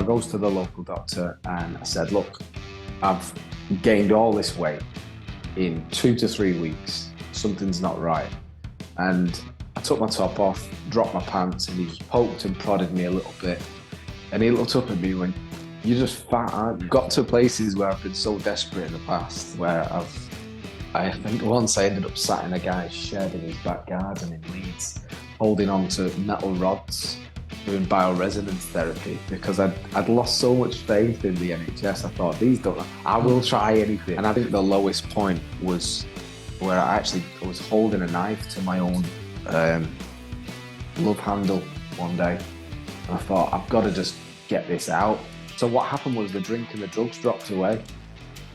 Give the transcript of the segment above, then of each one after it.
goes to the local doctor and I said, look, I've gained all this weight in 2 to 3 weeks. Something's not right. And I took my top off, dropped my pants, and he just poked and prodded me a little bit. And he looked up at me and went, you're just fat, aren't you? Got to places where I've been so desperate in the past, where I think once I ended up sat in a guy's shed in his back garden in Leeds, holding on to metal rods, doing bioresonance therapy, because I'd lost so much faith in the NHS. I thought, I will try anything. And I think the lowest point was where I was holding a knife to my own love handle one day. And I thought, I've got to just get this out. So what happened was the drink and the drugs dropped away.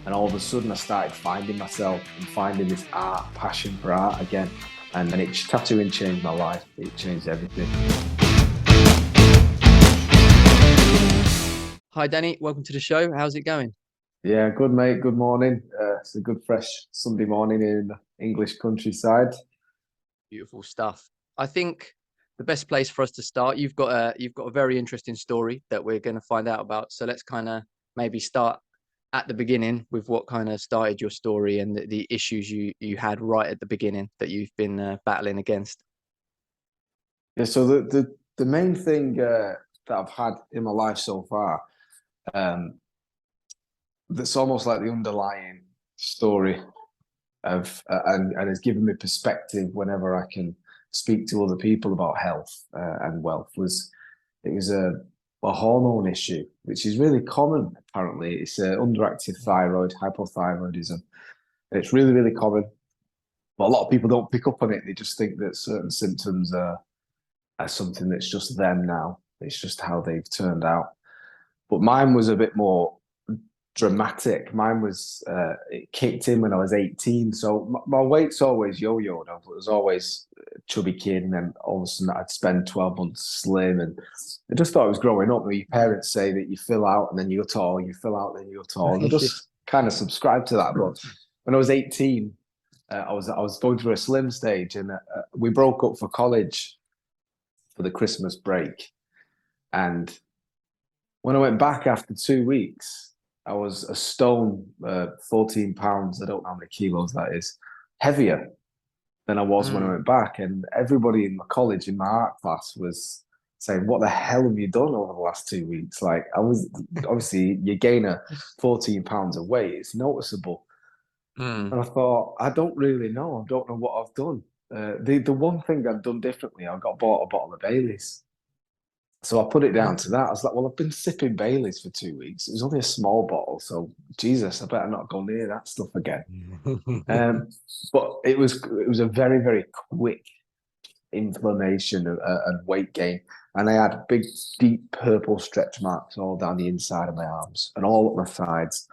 And all of a sudden I started finding myself and finding this passion for art again. And tattooing changed my life. It changed everything. Hi, Danny. Welcome to the show. How's it going? Yeah, good, mate. Good morning. It's a good, fresh Sunday morning in the English countryside. Beautiful stuff. I think the best place for us to start, you've got a very interesting story that we're going to find out about. So let's kind of maybe start at the beginning with what kind of started your story and the issues you had right at the beginning that you've been battling against. Yeah, so the main thing that I've had in my life so far, that's almost like the underlying story of and has given me perspective whenever I can speak to other people about health and wealth, was a hormone issue, which is really common. Apparently, it's underactive thyroid, hypothyroidism. It's really, really common, but a lot of people don't pick up on it. They just think that certain symptoms are something that's just them now. It's just how they've turned out. But mine was a bit more dramatic. Mine was it kicked in when I was 18. So my weight's always yo-yoed. I was always a chubby kid, and then all of a sudden I'd spend 12 months slim, and I just thought I was growing up. Your parents say that you fill out and then you're tall, you fill out then you're tall. And I just kind of subscribed to that. But when I was 18, I was going through a slim stage, and we broke up for college for the Christmas break. And when I went back after 2 weeks, I was a stone, 14 pounds, I don't know how many kilos that is, heavier than I was when I went back. And everybody in my college, in my art class, was saying, what the hell have you done over the last 2 weeks? Like, obviously, you gain 14 pounds of weight, it's noticeable. And I thought, I don't really know. I don't know what I've done. The one thing I've done differently, I got bought a bottle of Baileys. So I put it down to that. I was like, well, I've been sipping Baileys for 2 weeks. It was only a small bottle. So, Jesus, I better not go near that stuff again. But it was a very, very quick inflammation and weight gain. And I had big, deep purple stretch marks all down the inside of my arms and all up my sides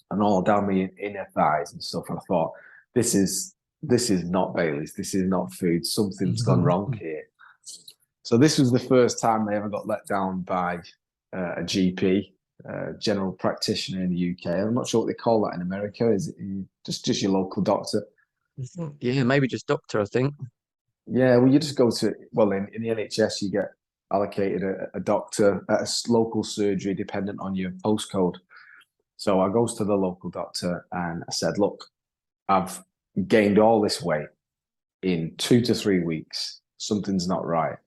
and all down my inner thighs and stuff. And I thought, this is not Baileys. This is not food. Something's gone wrong here. So this was the first time I ever got let down by a GP, general practitioner in the UK. I'm not sure what they call that in America. Is it just your local doctor? Yeah, maybe just doctor, I think. Yeah, well, you just go to, well, in the NHS, you get allocated a doctor at a local surgery dependent on your postcode. So I goes to the local doctor and I said, look, I've gained all this weight in 2 to 3 weeks. Something's not right.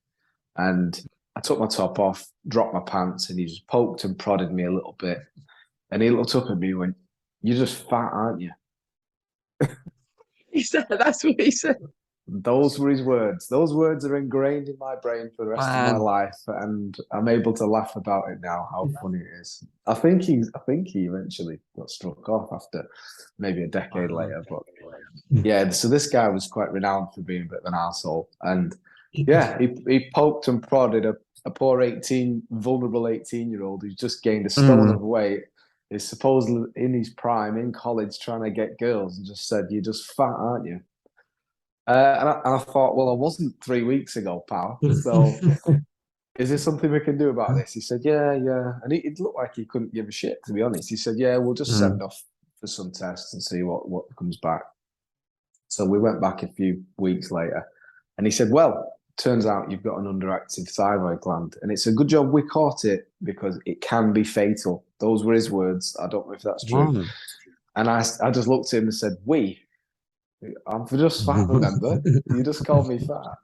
And I took my top off, dropped my pants, and he just poked and prodded me a little bit. And he looked up at me and went, you're just fat, aren't you? He said, that's what he said. Those were his words. Those words are ingrained in my brain for the rest of my life. And I'm able to laugh about it now, how funny it is. I think he eventually got struck off after maybe a decade later. But yeah, so this guy was quite renowned for being a bit of an arsehole. And yeah, he poked and prodded a poor vulnerable 18-year-old who's just gained a stone of weight, is supposedly in his prime, in college, trying to get girls, and just said, you're just fat, aren't you? And I thought, well, I wasn't 3 weeks ago, pal. So is there something we can do about this? He said, yeah. And it looked like he couldn't give a shit, to be honest. He said, yeah, we'll just send off for some tests and see what comes back. So we went back a few weeks later. And he said, well, turns out you've got an underactive thyroid gland, and it's a good job we caught it because it can be fatal. Those were his words. I don't know if that's true. Wow. And I just looked at him and said, I'm just fat, remember? You just called me fat.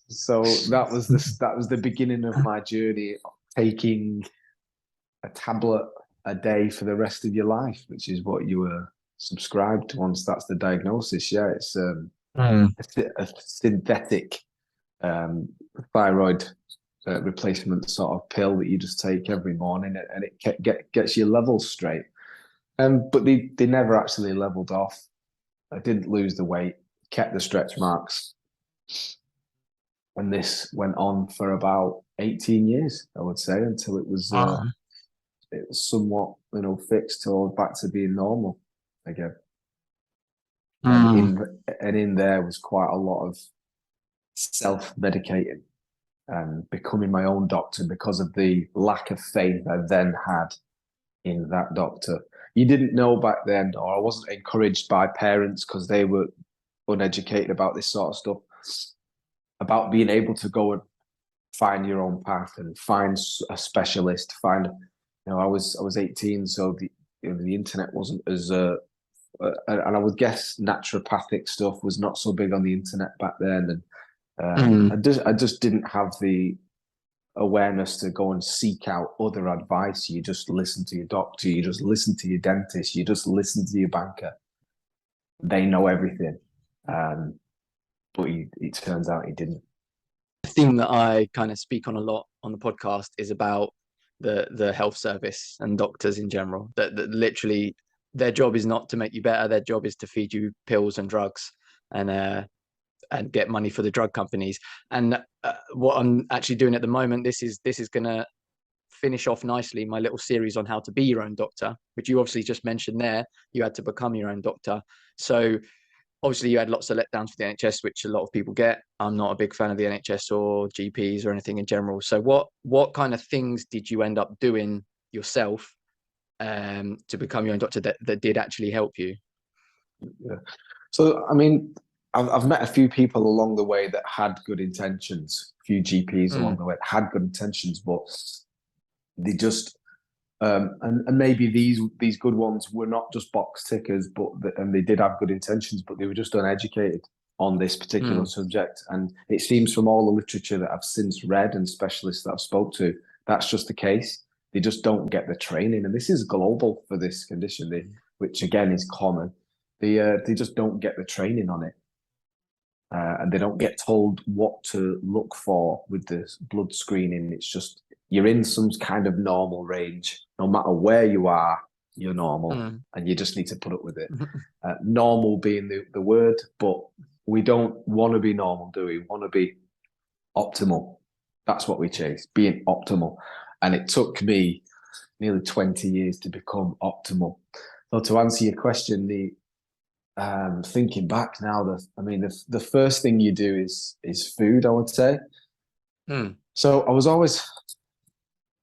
So that was the beginning of my journey, taking a tablet a day for the rest of your life, which is what you were subscribed to once that's the diagnosis. Yeah, it's a synthetic thyroid replacement sort of pill that you just take every morning, and it gets your levels straight. But they never actually leveled off. I didn't lose the weight, kept the stretch marks. And this went on for about 18 years, I would say, until it was somewhat, fixed or back to being normal again. And in there was quite a lot of self-medicating and becoming my own doctor because of the lack of faith I then had in that doctor. You didn't know back then, or I wasn't encouraged by parents because they were uneducated about this sort of stuff, about being able to go and find your own path and find a specialist. I was 18, so the internet wasn't as and I would guess naturopathic stuff was not so big on the internet back then, and I just didn't have the awareness to go and seek out other advice. You just listen to your doctor, you just listen to your dentist, you just listen to your banker. They know everything. But it turns out he didn't. The thing that I kind of speak on a lot on the podcast is about the health service and doctors in general. That literally their job is not to make you better. Their job is to feed you pills and drugs and get money for the drug companies. And what I'm actually doing at the moment, this is going to finish off nicely my little series on how to be your own doctor, which you obviously just mentioned there. You had to become your own doctor. So obviously you had lots of letdowns for the NHS, which a lot of people get. I'm not a big fan of the NHS or GPs or anything in general. So what kind of things did you end up doing yourself to become your own doctor that did actually help you? Yeah. So, I mean, I've met a few people along the way that had good intentions, a few GPs along the way that had good intentions, but they just, and maybe these good ones were not just box tickers, and they did have good intentions, but they were just uneducated on this particular subject. And it seems from all the literature that I've since read and specialists that I've spoke to, that's just the case. They just don't get the training, and this is global for this condition, which again is common. They just don't get the training on it. And they don't get told what to look for with the blood screening. It's just, you're in some kind of normal range. No matter where you are, you're normal, and you just need to put up with it. Normal being the word, but we don't want to be normal, do we? We want to be optimal. That's what we chase, being optimal. And it took me nearly 20 years to become optimal. So to answer your question, thinking back now, the first thing you do is food, I would say. So I was always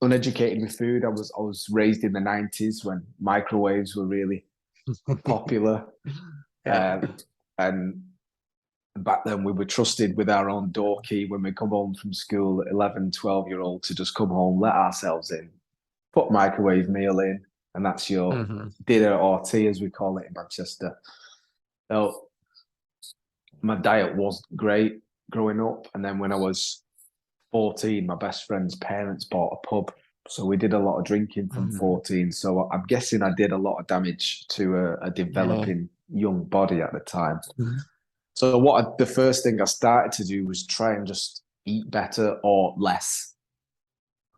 uneducated with food. I was raised in the 90s when microwaves were really popular. And back then we were trusted with our own door key when we come home from school, 11, 12-year-old, to just come home, let ourselves in, put microwave meal in, and that's your dinner or tea, as we call it in Manchester. So my diet was great growing up. And then when I was 14, my best friend's parents bought a pub. So we did a lot of drinking from 14. So I'm guessing I did a lot of damage to a developing young body at the time. So the first thing I started to do was try and just eat better or less.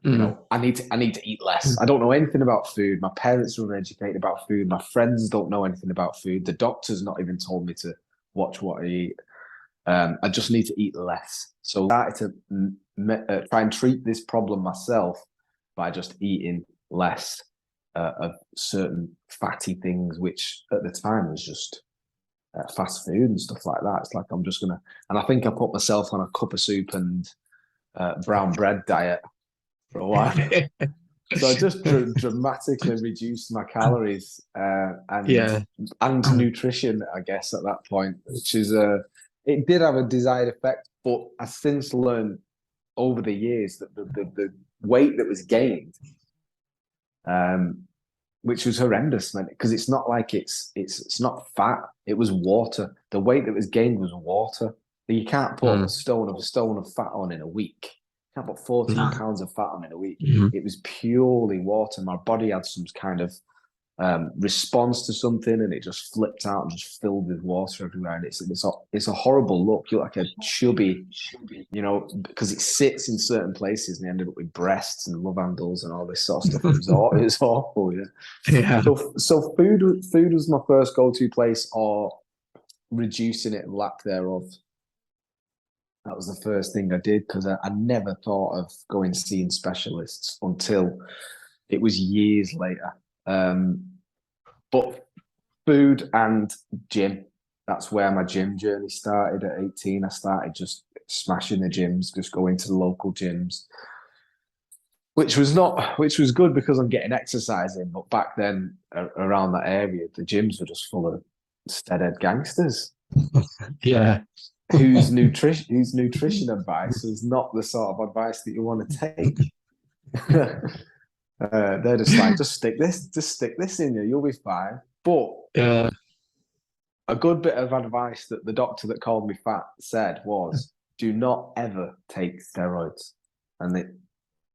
I need to eat less. I don't know anything about food. My parents are uneducated about food. My friends don't know anything about food. The doctor's not even told me to watch what I eat. I just need to eat less. So I started to try and treat this problem myself by just eating less of certain fatty things, which at the time was just fast food and stuff like that. It's like I'm just gonna, and I think I put myself on a cup of soup and brown bread diet for a while. So I just dramatically reduced my calories and nutrition, I guess, at that point, which is it did have a desired effect, but I since learned over the years that the weight that was gained, um, which was horrendous, man, because it's not like it's not fat. It was water. The weight that was gained was water. You can't put a stone of fat on in a week. You can't put 14 pounds of fat on in a week. It was purely water. My body had some kind of response to something, and it just flipped out and just filled with water everywhere. And it's a horrible look. You look like a chubby, because it sits in certain places, and they ended up with breasts and love handles and all this sort of stuff. It was awful. Yeah. So food was my first go-to place, or reducing it and lack thereof. That was the first thing I did, because I never thought of going seeing specialists until it was years later. But food and gym, that's where my gym journey started at 18. I started just smashing the gyms, just going to the local gyms, which was good because I'm getting exercise in. But back then, around that area, the gyms were just full of steadhead gangsters. Yeah. Whose nutrition advice is not the sort of advice that you want to take. They're just like, just stick this in you, you'll be fine. But a good bit of advice that the doctor that called me fat said was, do not ever take steroids. And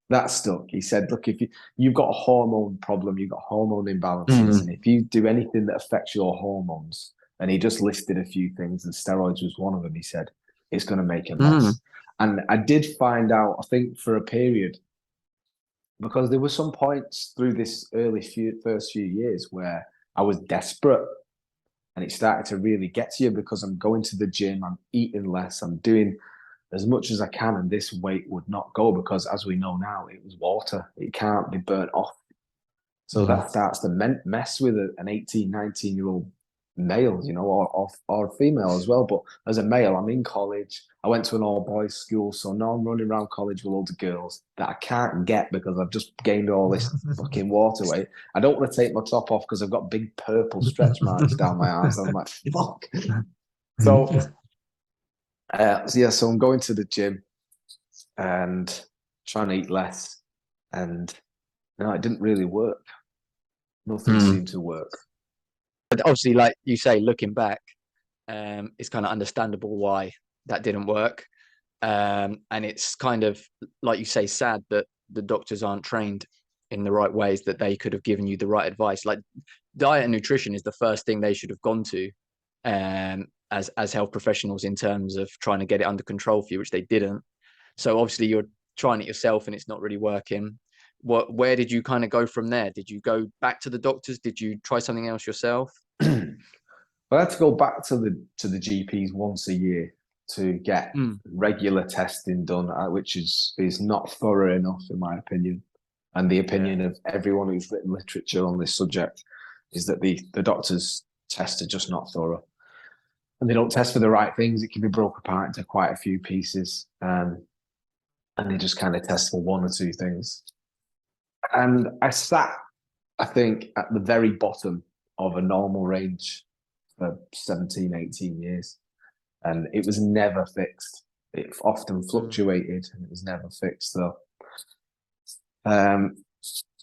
that stuck. He said, look, if you've got a hormone problem, you've got hormone imbalances, and if you do anything that affects your hormones, and he just listed a few things, and steroids was one of them, he said, it's going to make a mess. And I did find out, I think, for a period, because there were some points through this first few years where I was desperate, and it started to really get to you, because I'm going to the gym, I'm eating less, I'm doing as much as I can, and this weight would not go, because as we know now, it was water. It can't be burnt off. So that starts to mess with an 18, 19-year-old male, or female as well. But as a male, I'm in college. I went to an all-boys school, so now I'm running around college with loads of girls that I can't get because I've just gained all this fucking water weight. I don't want to take my top off because I've got big purple stretch marks down my arms. I'm like, fuck. So I'm going to the gym and trying to eat less, and it didn't really work. Nothing seemed to work. But obviously, like you say, looking back, it's kind of understandable why that didn't work. And it's kind of, like you say, sad that the doctors aren't trained in the right ways, that they could have given you the right advice. Like, diet and nutrition is the first thing they should have gone to as health professionals, in terms of trying to get it under control for you, which they didn't. So obviously you're trying it yourself and it's not really working. Where did you kind of go from there? Did you go back to the doctors? Did you try something else yourself? I had to go back to the GPs once a year to get regular testing done, which is not thorough enough, in my opinion. And the opinion of everyone who's written literature on this subject is that the doctors' tests are just not thorough. And they don't test for the right things. It can be broken apart into quite a few pieces. And they just kind of test for one or two things. And I sat, I think, at the very bottom of a normal range for 17, 18 years. And it was never fixed. It often fluctuated, and it was never fixed, though.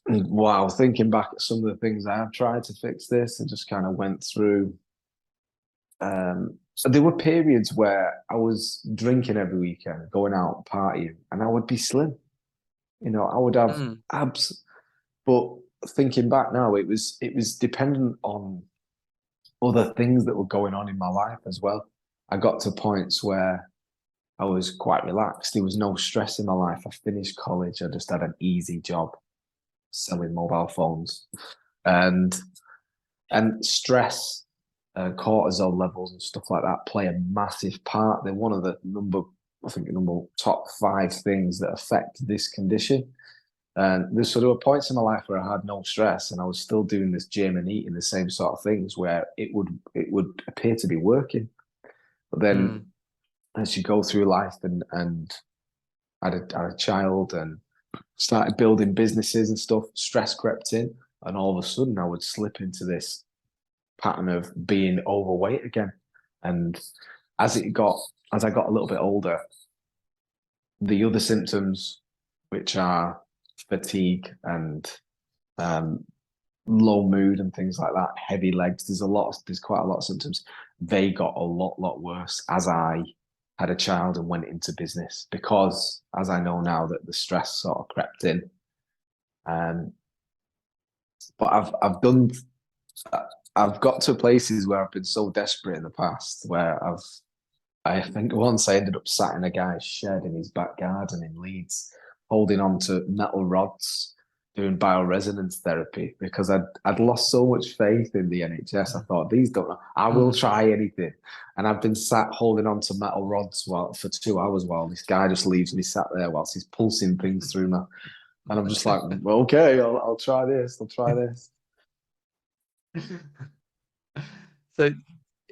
Wow, thinking back at some of the things I have tried to fix this, I just kind of went through. There were periods where I was drinking every weekend, going out partying, and I would be slim. I would have abs. But thinking back now, it was dependent on other things that were going on in my life as well. I got to points where I was quite relaxed. There was no stress in my life. I finished college. I just had an easy job selling mobile phones, and stress, cortisol levels and stuff like that play a massive part. They're one of the number top 5 things that affect this condition. And there were points in my life where I had no stress, and I was still doing this gym and eating the same sort of things, where it would appear to be working. But then as you go through life and had a child and started building businesses and stuff, stress crept in, and all of a sudden I would slip into this pattern of being overweight again. And as I got a little bit older, the other symptoms, which are fatigue and um, low mood and things like that, heavy legs. There's quite a lot of symptoms. They got a lot worse as I had a child and went into business because, as I know now, that the stress sort of crept in. Um, but I've got to places where I've been so desperate in the past where I think once I ended up sat in a guy's shed in his back garden in Leeds, holding on to metal rods, doing bioresonance therapy because I'd lost so much faith in the NHS. I thought these don't know. I will try anything, and I've been sat holding on to metal rods for 2 hours while this guy just leaves me sat there whilst he's pulsing things through me, and I'm just like, well, okay, I'll try this. I'll try this. So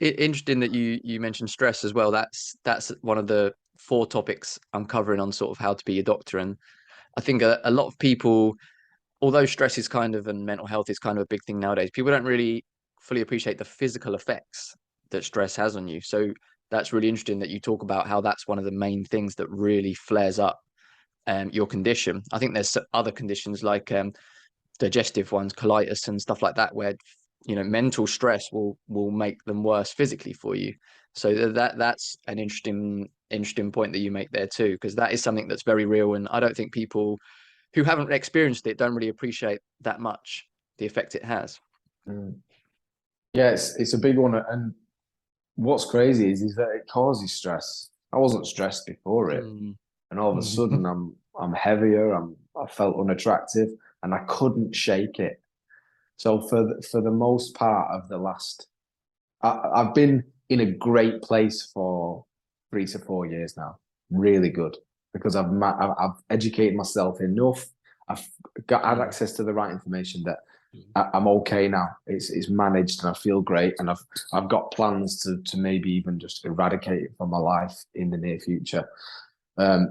interesting that you mentioned stress as well. That's one of the 4 topics I'm covering on sort of how to be a doctor. And I think a lot of people, although stress is kind of, and mental health is kind of a big thing nowadays, people don't really fully appreciate the physical effects that stress has on you. So that's really interesting that you talk about how that's one of the main things that really flares up your condition. I think there's other conditions like digestive ones, colitis and stuff like that, where mental stress will make them worse physically for you. So that's an interesting point that you make there too, because that is something that's very real, and I don't think people who haven't experienced it don't really appreciate that much the effect it has. Yeah, it's a big one, and what's crazy is that it causes stress. I wasn't stressed before it, and all of a sudden I'm heavier. I felt unattractive, and I couldn't shake it. So for the most part of the last, I've been in a great place for 3 to 4 years now. Really good because I've educated myself enough. I've had access to the right information that I'm okay now. It's managed and I feel great, and I've got plans to maybe even just eradicate it from my life in the near future. But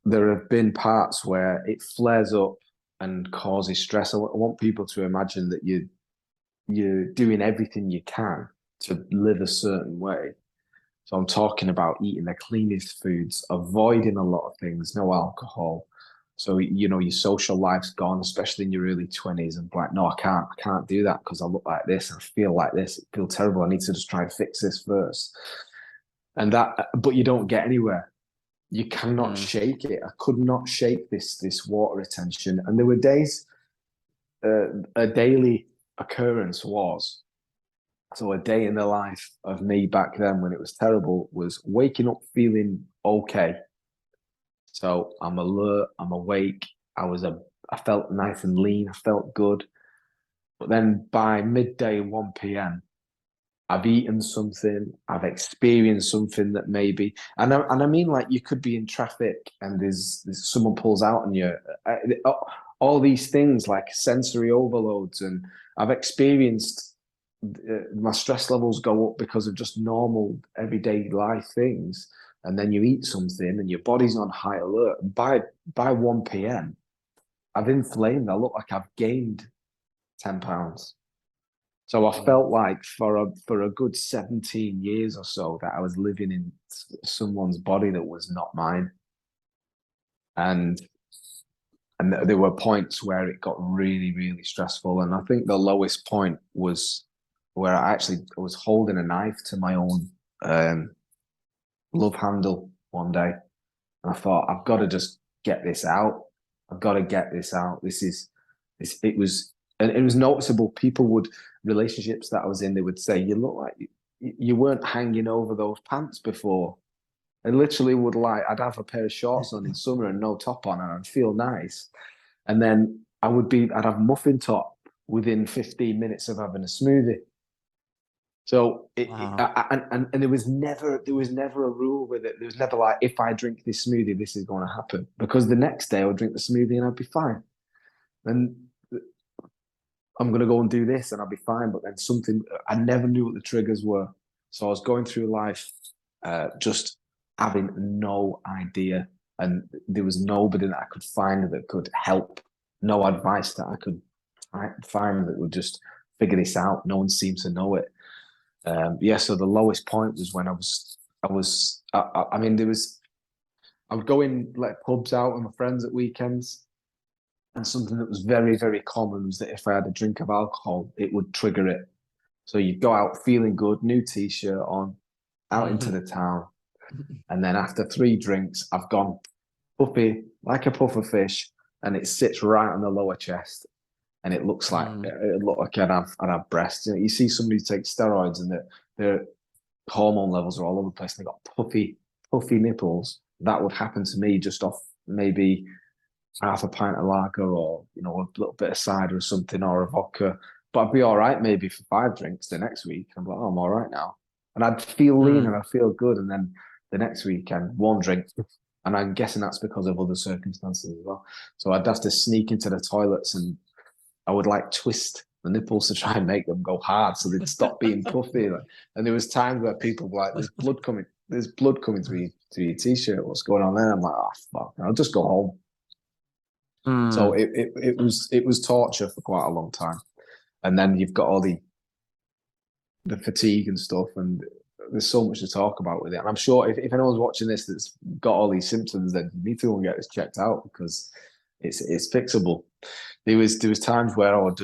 there have been parts where it flares up and causes stress. I want people to imagine that you're doing everything you can to live a certain way. So I'm talking about eating the cleanest foods, avoiding a lot of things, no alcohol. So your social life's gone, especially in your early 20s. And like, no, I can't do that because I look like this, I feel like this, I feel terrible. I need to just try and fix this first. But you don't get anywhere. You cannot shake it. I could not shake this water retention. And there were days, a daily occurrence was, so a day in the life of me back then when it was terrible was waking up feeling okay. So I'm alert, I'm awake. I felt nice and lean, I felt good. But then by midday, 1 p.m., I've eaten something, I've experienced something that maybe, and I mean, like, you could be in traffic and there's someone pulls out on you. All these things like sensory overloads, and I've experienced my stress levels go up because of just normal everyday life things. And then you eat something and your body's on high alert. By 1 p.m., I've inflamed. I look like I've gained 10 pounds. So I felt like for a good 17 years or so that I was living in someone's body that was not mine. And there were points where it got really, really stressful. And I think the lowest point was where I was holding a knife to my own love handle one day. And I thought, I've got to just get this out. I've got to get this out. It was noticeable. Relationships that I was in, they would say, you look like you weren't hanging over those pants before. I literally would I'd have a pair of shorts on in summer and no top on, and I'd feel nice. And then I'd have muffin top within 15 minutes of having a smoothie. So and there was never a rule with it. There was never like, if I drink this smoothie, this is going to happen, because the next day I would drink the smoothie and I'd be fine. And I'm going to go and do this and I'll be fine. But then I never knew what the triggers were. So I was going through life just having no idea. And there was nobody that I could find that could help. No advice that I could find that would just figure this out. No one seemed to know it. Yeah, so the lowest point was when I mean, I would go in like pubs out with my friends at weekends, and something that was very, very common was that if I had a drink of alcohol, it would trigger it. So you'd go out feeling good, new t-shirt on, out into the town, and then after 3 drinks, I've gone puffy like a puffer fish, and it sits right on the lower chest, and it looks like it looked like I'd have breasts. You know, you see somebody take steroids and their hormone levels are all over the place. And they've got puffy nipples. That would happen to me just off maybe half a pint of lager, or a little bit of cider or something, or a vodka. But I'd be all right maybe for 5 drinks the next week. I'm like, oh, I'm all right now, and I'd feel lean and I'd feel good. And then the next weekend, 1 drink, and I'm guessing that's because of other circumstances as well. So I'd have to sneak into the toilets, and I would like twist the nipples to try and make them go hard so they'd stop being puffy. And there was times where people were like, there's blood coming to your t-shirt. What's going on there? I'm like, oh fuck, I'll just go home. So it was torture for quite a long time. And then you've got all the fatigue and stuff, and there's so much to talk about with it. And I'm sure if anyone's watching this that's got all these symptoms, then you need to go and get this checked out, because it's fixable. There was times where I would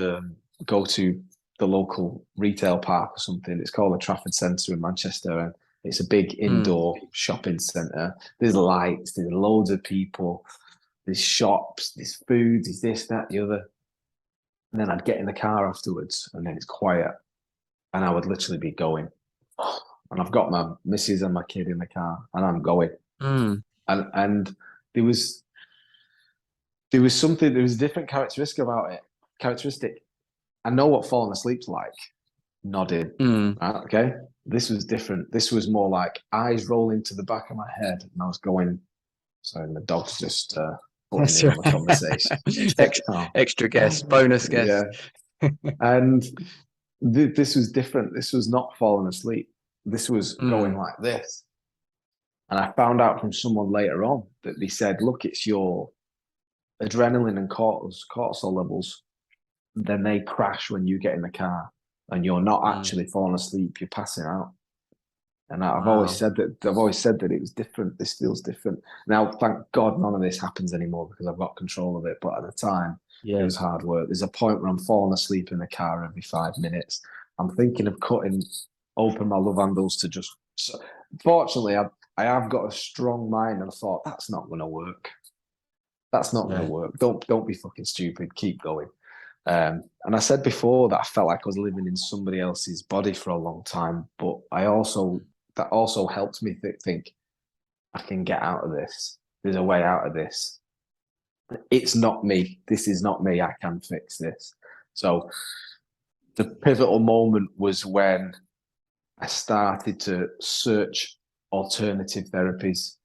go to the local retail park or something. It's called the Trafford Centre in Manchester, and it's a big indoor shopping centre. There's lights, there's loads of people, there's shops, there's food, there's this, that, the other. And then I'd get in the car afterwards, and then it's quiet, and I would literally be going. And I've got my missus and my kid in the car, and I'm going. And there was something, there was a different characteristic about it. I know what falling asleep's like. Nodding. Right, okay. This was different. This was more like eyes rolling to the back of my head, and I was going. Sorry, the dog's just putting in on the conversation. Extra guest, bonus guest. Yeah. And this was different. This was not falling asleep. This was going like this. And I found out from someone later on that they said, look, it's your adrenaline and cortisol levels. Then they crash when you get in the car, and you're not actually falling asleep, you're passing out. And I've always said that it was different. This feels different. Now, thank God none of this happens anymore, because I've got control of it. But at the time, it was hard work. There's a point where I'm falling asleep in the car every 5 minutes. I'm thinking of cutting open my love handles to just. Fortunately, I have got a strong mind, and I thought, that's not going to work. That's not going to work. Don't be fucking stupid. Keep going. And I said before that I felt like I was living in somebody else's body for a long time, but that also helped me think I can get out of this. There's a way out of this. It's not me. This is not me. I can fix this. So the pivotal moment was when I started to search alternative therapies,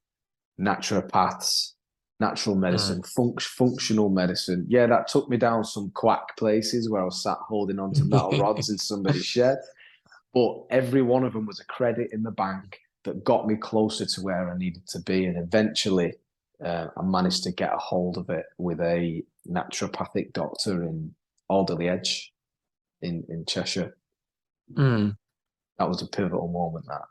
naturopaths, natural medicine, functional medicine. Yeah, that took me down some quack places where I was sat holding on to metal rods in somebody's shed. But every one of them was a credit in the bank that got me closer to where I needed to be. And eventually I managed to get a hold of it with a naturopathic doctor in Alderley Edge in Cheshire. That was a pivotal moment, that.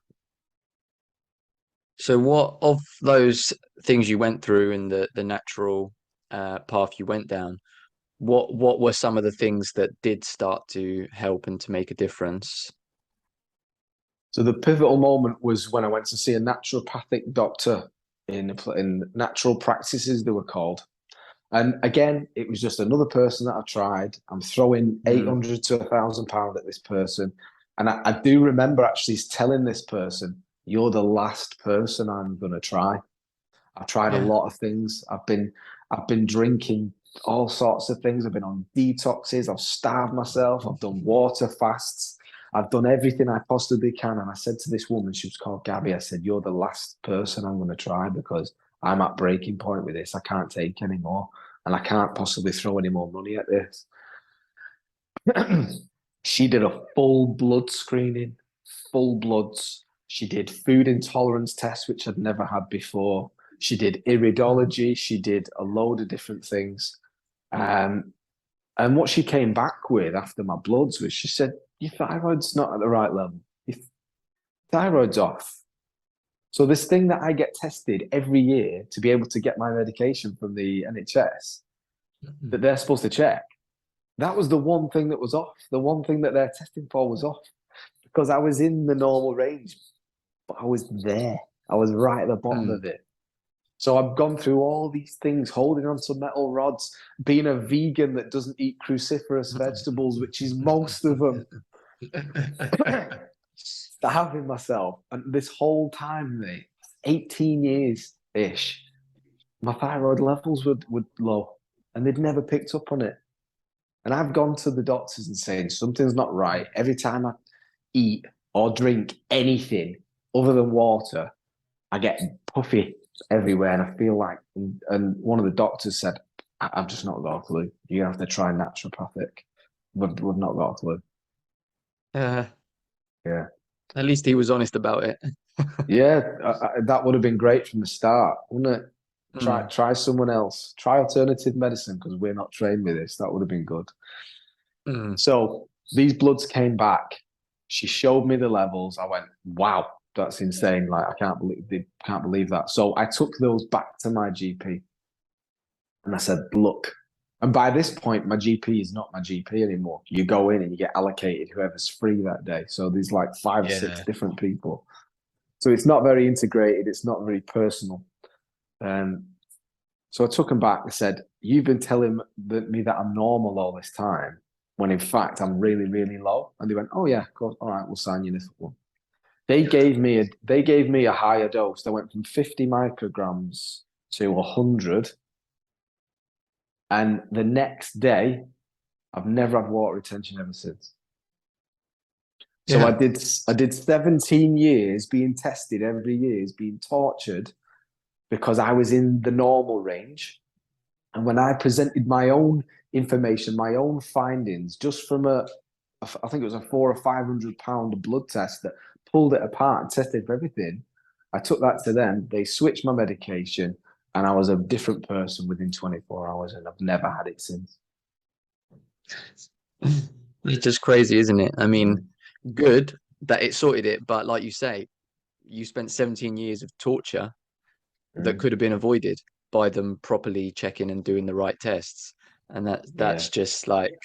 So what of those things you went through in the natural path you went down, what were some of the things that did start to help and to make a difference? So the pivotal moment was when I went to see a naturopathic doctor in natural practices, they were called. And again, it was just another person that I tried. I'm throwing 800 to £1,000 at this person. And I do remember actually telling this person, you're the last person I'm going to try. I've tried a lot of things. I've been drinking all sorts of things. I've been on detoxes. I've starved myself. I've done water fasts. I've done everything I possibly can. And I said to this woman, she was called Gabby, I said, you're the last person I'm going to try, because I'm at breaking point with this. I can't take any more, and I can't possibly throw any more money at this. She did a full blood screening, full bloods. She did food intolerance tests, which I'd never had before. She did iridology. She did a load of different things. And what she came back with after my bloods was, she said, your thyroid's not at the right level. Your thyroid's off. So this thing that I get tested every year to be able to get my medication from the NHS that they're supposed to check, that was the one thing that was off. The one thing that they're testing for was off because I was in the normal range, but I was there. I was right at the bottom of it. So I've gone through all these things, holding on to metal rods, being a vegan that doesn't eat cruciferous vegetables, which is most of them, starving myself. And this whole time, mate, 18 years-ish, my thyroid levels were low and they'd never picked up on it. And I've gone to the doctors and saying something's not right. Every time I eat or drink anything other than water, I get puffy everywhere and I feel like, and one of the doctors said, I've just not got a clue. You have to try naturopathic. We've not got a clue. Yeah. Yeah. At least he was honest about it. Yeah, that would have been great from the start, wouldn't it? Try someone else. Try alternative medicine because we're not trained with this. That would have been good. So these bloods came back. She showed me the levels. I went, wow, that's insane. Like I can't believe that. So I took those back to my GP and I said, look, and by this point, my GP is not my GP anymore. You go in and you get allocated whoever's free that day. So there's like 5 or 6 different people. So it's not very integrated. It's not very personal. So I took him back and said, you've been telling me that I'm normal all this time, when in fact I'm really, really low. And they went, oh yeah, of course. All right, we'll sign you this one. They gave me a higher dose. They went from 50 micrograms to 100. And the next day, I've never had water retention ever since. So I did 17 years being tested every year, being tortured because I was in the normal range. And when I presented my own information, my own findings, just from I think it was a 400 or 500 pound blood test that pulled it apart and tested for everything. I took that to them. They switched my medication and I was a different person within 24 hours and I've never had it since. It's just crazy, isn't it? I mean, good that it sorted it, but like you say, you spent 17 years of torture that could have been avoided by them properly checking and doing the right tests. And that's just like,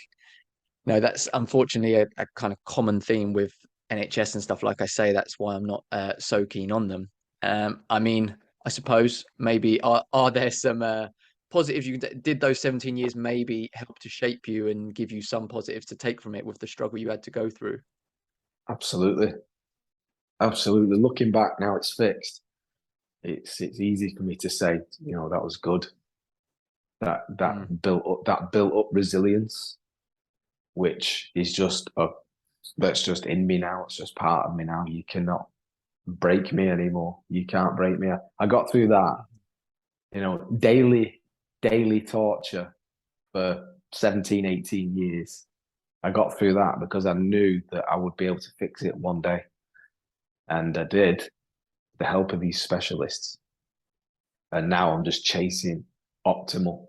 no, that's unfortunately a kind of common theme with NHS and stuff. Like I say, that's why I'm not so keen on them. I mean, I suppose maybe are there some positives did those 17 years maybe help to shape you and give you some positives to take from it with the struggle you had to go through? Absolutely. Looking back now, it's fixed. It's easy for me to say, that was good. That built up resilience, which is that's just in me now. It's just part of me now. You cannot break me anymore. You can't break me. I got through that, daily torture for 17, 18 years. I got through that because I knew that I would be able to fix it one day. And I did, with the help of these specialists. And now I'm just chasing optimal.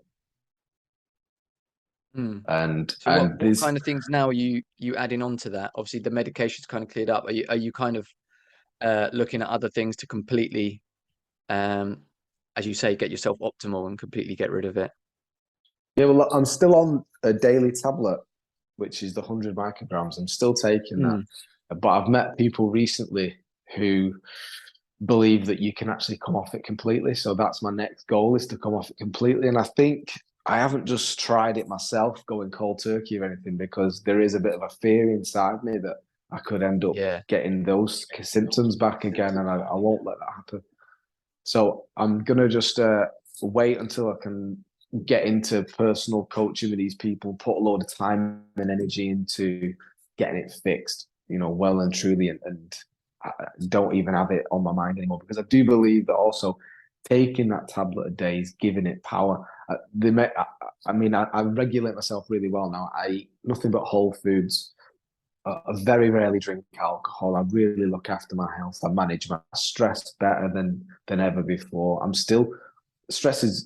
And so what kind of things now are you adding on to that? Obviously the medication's kind of cleared up. Are you kind of looking at other things to completely as you say, get yourself optimal and completely get rid of it? Yeah, well, I'm still on a daily tablet, which is the 100 micrograms. I'm still taking that. But I've met people recently who believe that you can actually come off it completely. So that's my next goal, is to come off it completely. And I think I haven't just tried it myself, going cold turkey or anything, because there is a bit of a fear inside me that I could end up getting those symptoms back again, and I won't let that happen. So I'm going to just wait until I can get into personal coaching with these people, put a load of time and energy into getting it fixed, well and truly, and I don't even have it on my mind anymore, because I do believe that also taking that tablet a day is giving it power. I regulate myself really well now. I eat nothing but whole foods. I very rarely drink alcohol. I really look after my health. I manage my stress better than ever before. I'm still stresses,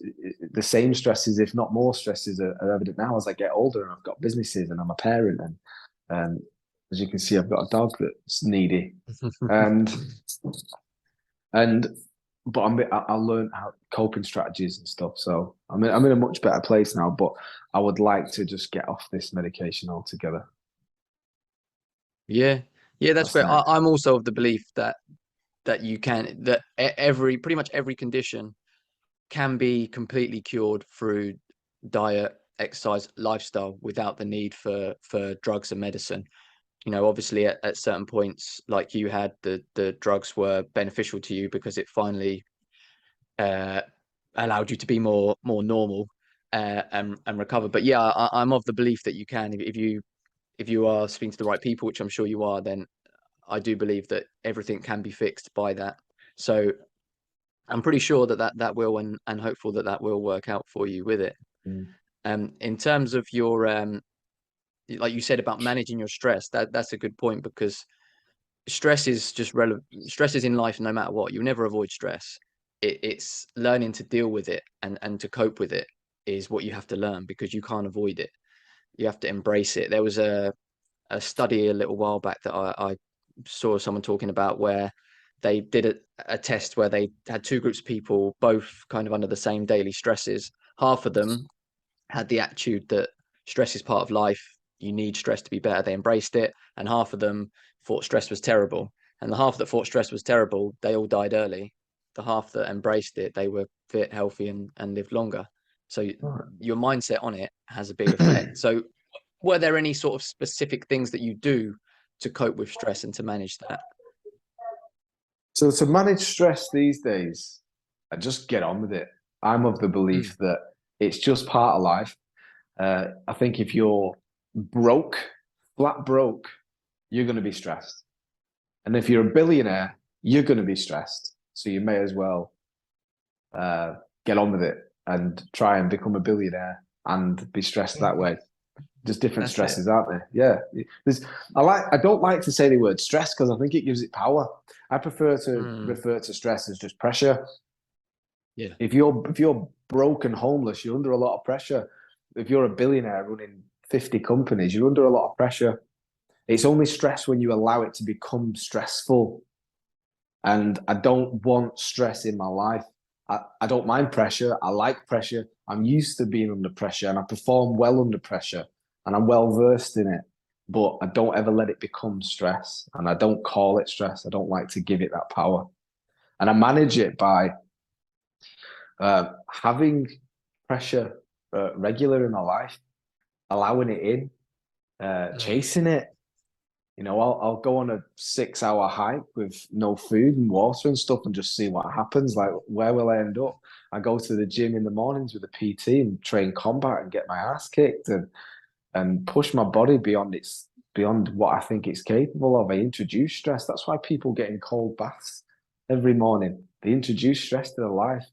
the same stresses, if not more stresses, are evident now as I get older and I've got businesses and I'm a parent, and As you can see, I've got a dog that's needy, and and but I learned how coping strategies and stuff. So I'm in a much better place now. But I would like to just get off this medication altogether. Yeah, yeah, that's That's fair. next. I'm also of the belief that you can that pretty much every condition can be completely cured through diet, exercise, lifestyle without the need for drugs and medicine. You know, obviously at certain points, like you had, the drugs were beneficial to you because it finally uh, allowed you to be more normal and recover. But yeah, I'm of the belief that you can if you are speaking to the right people, which I'm sure you are, then I do believe that everything can be fixed by that. So I'm pretty sure that will and hopeful that will work out for you with it. Mm. In terms of your like you said about managing your stress, that's a good point because stress is just relevant. Stress is in life no matter what. You'll never avoid stress. It's learning to deal with it and to cope with it is what you have to learn because you can't avoid it. You have to embrace it. There was a study a little while back that I saw someone talking about where they did a test where they had two groups of people, both kind of under the same daily stresses. Half of them had the attitude that stress is part of life. You need stress to be better. They embraced it. And half of them thought stress was terrible. And the half that thought stress was terrible, they all died early. The half that embraced it, they were fit, healthy, and lived longer. So your mindset on it has a big effect. So were there any sort of specific things that you do to cope with stress and to manage that? So to manage stress these days, I just get on with it. I'm of the Mm. belief that it's just part of life. I think if you're broke, flat broke, you're going to be stressed. And if you're a billionaire, you're going to be stressed. So you may as well get on with it and try and become a billionaire and be stressed that way. There's different That's it. stresses, aren't there? Yeah. I don't like to say the word stress because I think it gives it power. I prefer to Mm. refer to stress as just pressure. Yeah. If you're broke and homeless, you're under a lot of pressure. If you're a billionaire running 50 companies, you're under a lot of pressure. It's only stress when you allow it to become stressful. And I don't want stress in my life. I don't mind pressure. I like pressure. I'm used to being under pressure and I perform well under pressure and I'm well versed in it. But I don't ever let it become stress and I don't call it stress. I don't like to give it that power. And I manage it by having pressure regular in my life, allowing it in, Mm. chasing it. You know, I'll go on a 6 hour hike with no food and water and stuff and just see what happens. Like, where will I end up? I go to the gym in the mornings with a PT and train combat and get my ass kicked and push my body beyond what I think it's capable of. I introduce stress. That's why people get in cold baths every morning. They introduce stress to their life,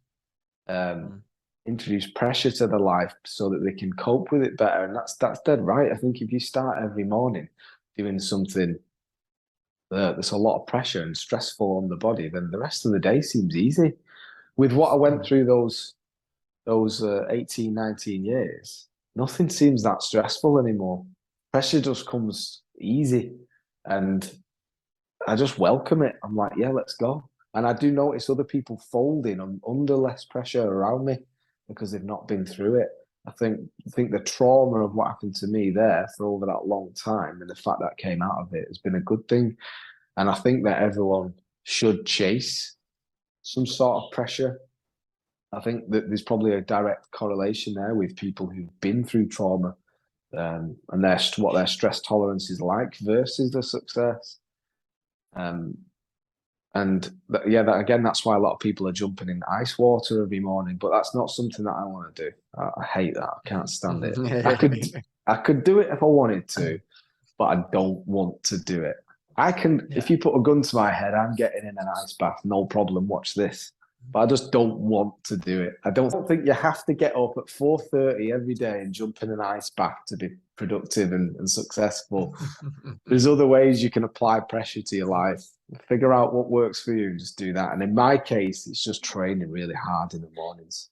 um, Mm. introduce pressure to their life so that they can cope with it better. And that's dead right. I think if you start every morning doing something that's a lot of pressure and stressful on the body, then the rest of the day seems easy. With what I went Mm. through those 18, 19 years, nothing seems that stressful anymore. Pressure just comes easy. And I just welcome it. I'm like, yeah, let's go. And I do notice other people folding under less pressure around me because they've not been through it. I think the trauma of what happened to me there for over that long time and the fact that I came out of it has been a good thing. And I think that everyone should chase some sort of pressure. I think that there's probably a direct correlation there with people who've been through trauma and what their stress tolerance is like versus the success. Um, and yeah, again, that's why a lot of people are jumping in ice water every morning. But that's not something that I want to do. I hate that. I can't stand it. I could Mm. I could do it if I wanted to, but I don't want to do it. I can, Yeah. if you put a gun to my head, I'm getting in an ice bath, no problem. Watch this. But I just don't want to do it. I don't think you have to get up at 4:30 every day and jump in an ice bath to be productive and successful. There's other ways you can apply pressure to your life. Figure out what works for you and just do that. And in my case, it's just training really hard in the mornings.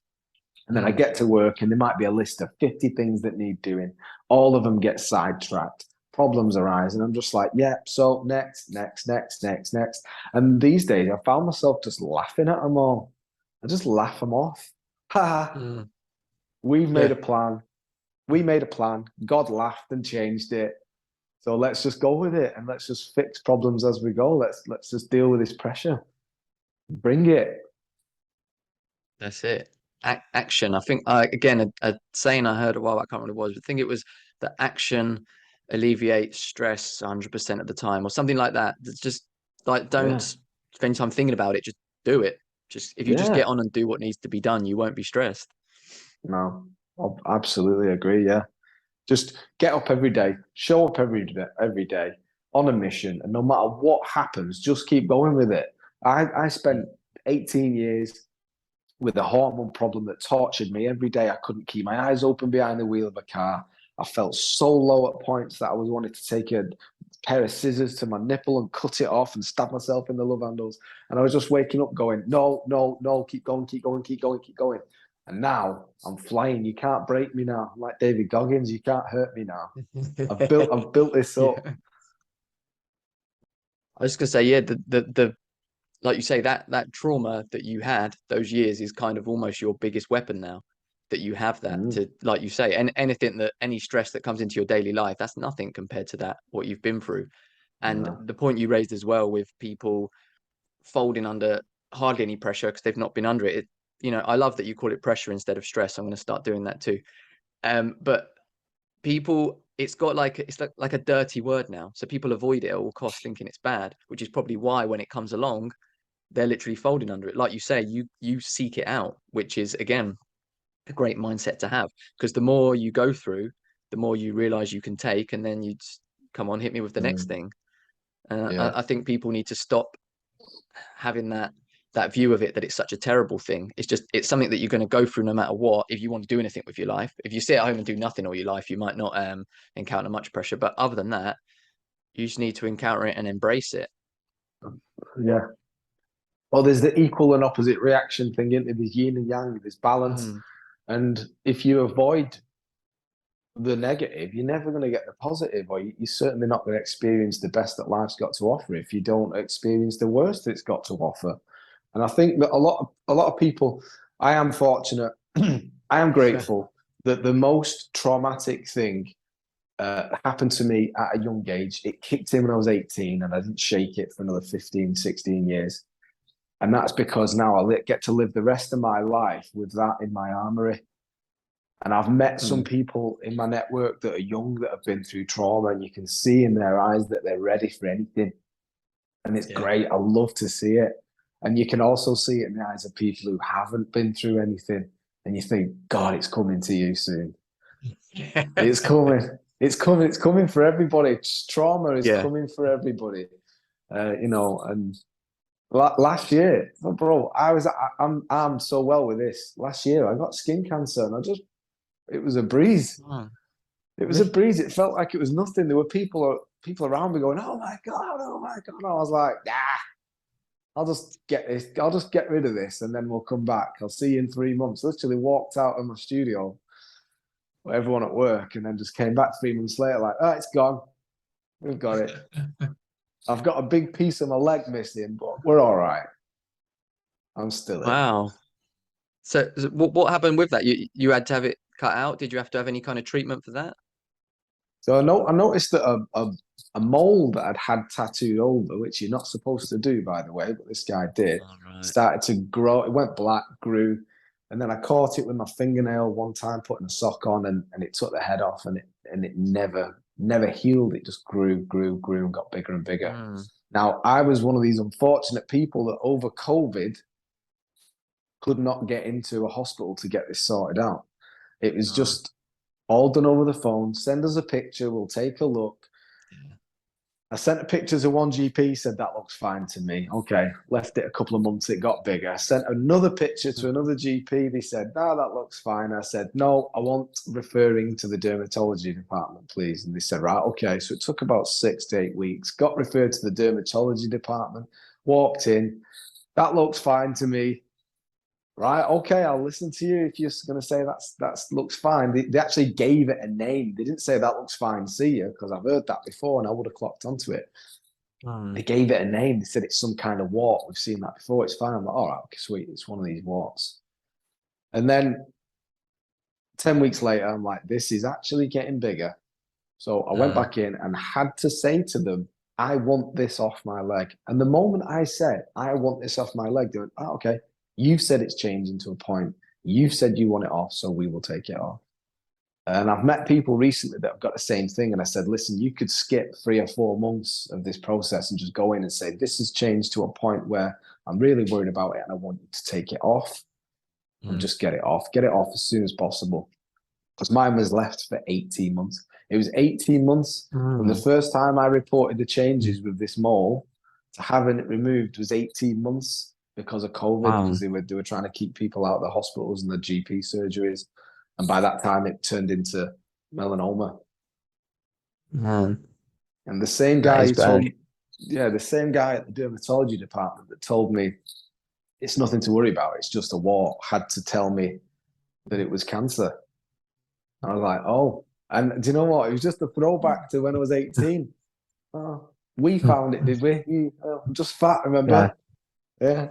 And then I Mm. get to work and there might be a list of 50 things that need doing. All of them get sidetracked. problems arise, and I'm just like, yeah, so next. And these days, I found myself just laughing at them all. I just laugh them off. Ha! Mm. We've made Yeah, a plan. We made a plan. God laughed and changed it. So let's just go with it, and let's just fix problems as we go. Let's just deal with this pressure. Bring it. that's it. Action. I think again a saying I heard a while, I can't remember what it was. I think it was that action alleviates stress 100% of the time, or something like that. It's just like, don't Yeah, spend time thinking about it. Just do it. Just if you just get yeah. on and do what needs to be done, you won't be stressed. No, I absolutely agree. Yeah. Just get up every day, show up every day on a mission, and no matter what happens, just keep going with it. I Mm. spent 18 years with a hormone problem that tortured me every day. I couldn't keep my eyes open behind the wheel of a car. I felt so low at points that I was wanting to take a pair of scissors to my nipple and cut it off and stab myself in the love handles. And I was just waking up going, no, no, no, keep going, keep going, keep going, keep going. And now I'm flying. You can't break me now. I'm like David Goggins, you can't hurt me now. I've built this Yeah. up. I was gonna say, yeah, the like you say, that trauma that you had those years is kind of almost your biggest weapon now, that you have that Mm, to, like you say, and anything that any stress that comes into your daily life, that's nothing compared to that what you've been through. And no. the point you raised as well with people folding under hardly any pressure because they've not been under it, I love that you call it pressure instead of stress. I'm going to start doing that too. But people, it's got like, it's like a dirty word now, so people avoid it at all costs thinking it's bad, which is probably why when it comes along they're literally folding under it. Like you say, you seek it out, which is again a great mindset to have, because the more you go through, the more you realize you can take, and then you just, come on, hit me with the next Mm, thing. And yeah. I think people need to stop having that view of it, that it's such a terrible thing. It's something that you're going to go through no matter what. If you want to do anything with your life, if you sit at home and do nothing all your life, you might not encounter much pressure. But other than that, you just need to encounter it and embrace it. Yeah. Well, there's the equal and opposite reaction thing, into this yin and yang, this balance. Mm, And if you avoid the negative, you're never going to get the positive, or you're certainly not going to experience the best that life's got to offer if you don't experience the worst that it's got to offer. And I think that a lot of people, I am fortunate, I am grateful that the most traumatic thing happened to me at a young age. It kicked in when I was 18, and I didn't shake it for another 15, 16 years. And that's because now I get to live the rest of my life with that in my armory. And I've met some mm, people in my network that are young that have been through trauma, and you can see in their eyes that they're ready for anything. And it's yeah. great. I love to see it. And you can also see it in the eyes of people who haven't been through anything. And you think, God, it's coming to you soon. It's coming. It's coming. It's coming for everybody. Trauma is Yeah. coming for everybody. And last year, bro, I'm so well with this. Last year, I got skin cancer, and it was a breeze. Oh, It was a really? breeze. It felt like it was nothing. There were people around me going, "Oh my god, oh my god!" And I was like, "Nah, I'll just get this. I'll just get rid of this, and then we'll come back. I'll see you in 3 months." Literally walked out of my studio with everyone at work, and then just came back 3 months later, like, "Oh, it's gone. We've got it. I've got a big piece of my leg missing, but we're all right. I'm still here." Wow. So what happened with that? You had to have it cut out? Did you have to have any kind of treatment for that? So I noticed that a mole that I'd had tattooed over, which you're not supposed to do, by the way, but this guy did, All right. started to grow. It went black, grew, and then I caught it with my fingernail one time, putting a sock on, and it took the head off, and it never healed. It just grew, and got bigger and bigger. Mm, Now I was one of these unfortunate people that over COVID could not get into a hospital to get this sorted out. It was no. just all done over the phone. Send us a picture, we'll take a look. Yeah. I sent a picture to one GP, said that looks fine to me. Okay, left it a couple of months, it got bigger. I sent another picture to another GP. They said, no, that looks fine. I said, no, I want referring to the dermatology department, please. And they said, right, okay. So it took about 6 to 8 weeks, got referred to the dermatology department, walked in. That looks fine to me. right, okay, I'll listen to you if you're going to say that's looks fine. They actually gave it a name. They didn't say that looks fine, see you, because I've heard that before and I would have clocked onto it. They gave it a name. They said it's some kind of wart. We've seen that before. It's fine. I'm like, all right, okay, sweet. It's one of these warts. And then 10 weeks later, I'm like, this is actually getting bigger. So I went back in and had to say to them, I want this off my leg. And the moment I said, I want this off my leg, they went, oh, okay, you've said it's changing to a point. You've said you want it off, so we will take it off. And I've met people recently that have got the same thing. And I said, listen, you could skip 3 or 4 months of this process and just go in and say, this has changed to a point where I'm really worried about it and I want you to take it off and just get it off. Get it off as soon as possible. Because mine was left for 18 months. It was 18 months from the first time I reported the changes with this mole to having it removed was 18 months because of COVID, because they were trying to keep people out of the hospitals and the GP surgeries. And by that time, it turned into melanoma. Man, And the same that guy is who told bad. me, yeah, the same guy at the dermatology department that told me it's nothing to worry about, it's just a wart, had to tell me that it was cancer. And I was like, oh. And do you know what? It was just a throwback to when I was 18. Oh, we found it, did we? I'm just fat, remember? Yeah.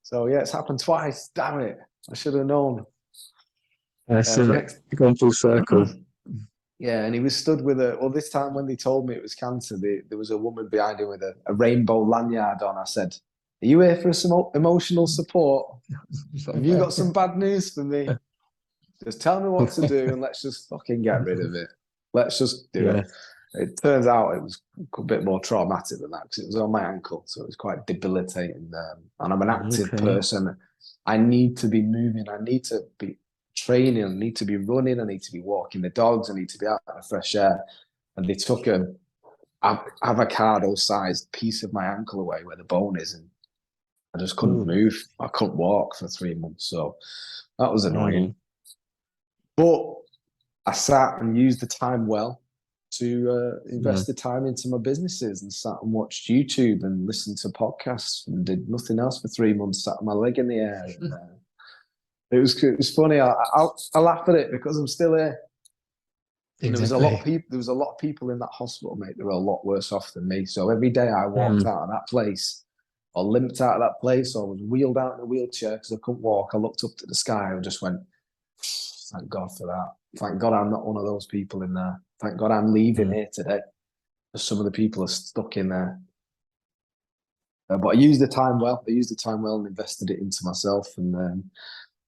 So, yeah, it's happened twice. Damn it. I should have known. That's it. Next, Gone full circle. yeah, and he was stood with a. Well, this time when they told me it was cancer, there was a woman behind him with a rainbow lanyard on. I said, "Are you here for some emotional support? Have you got some bad news for me? Just tell me what to do, and let's just fucking get rid of it. Let's just do it." It turns out it was a bit more traumatic than that because it was on my ankle, so it was quite debilitating. And I'm an active person. I need to be moving. I need to be training. I need to be running. I need to be walking the dogs. I need to be out in the fresh air. And they took an avocado-sized piece of my ankle away where the bone is, and I just couldn't move. I couldn't walk for 3 months, so that was annoying. But I sat and used the time well to invest the time into my businesses and sat and watched YouTube and listened to podcasts and did nothing else for 3 months, sat my leg in the air. And, it was funny. I laugh at it because I'm still here. And there was a lot of people. There was a lot of people in that hospital, mate. They were a lot worse off than me. So every day I walked out of that place, or limped out of that place, or was wheeled out in a wheelchair because I couldn't walk. I looked up to the sky and just went, "Thank God for that. Thank God I'm not one of those people in there. Thank God I'm leaving here today. Because some of the people are stuck in there." But I used the time well. I used the time well and invested it into myself. And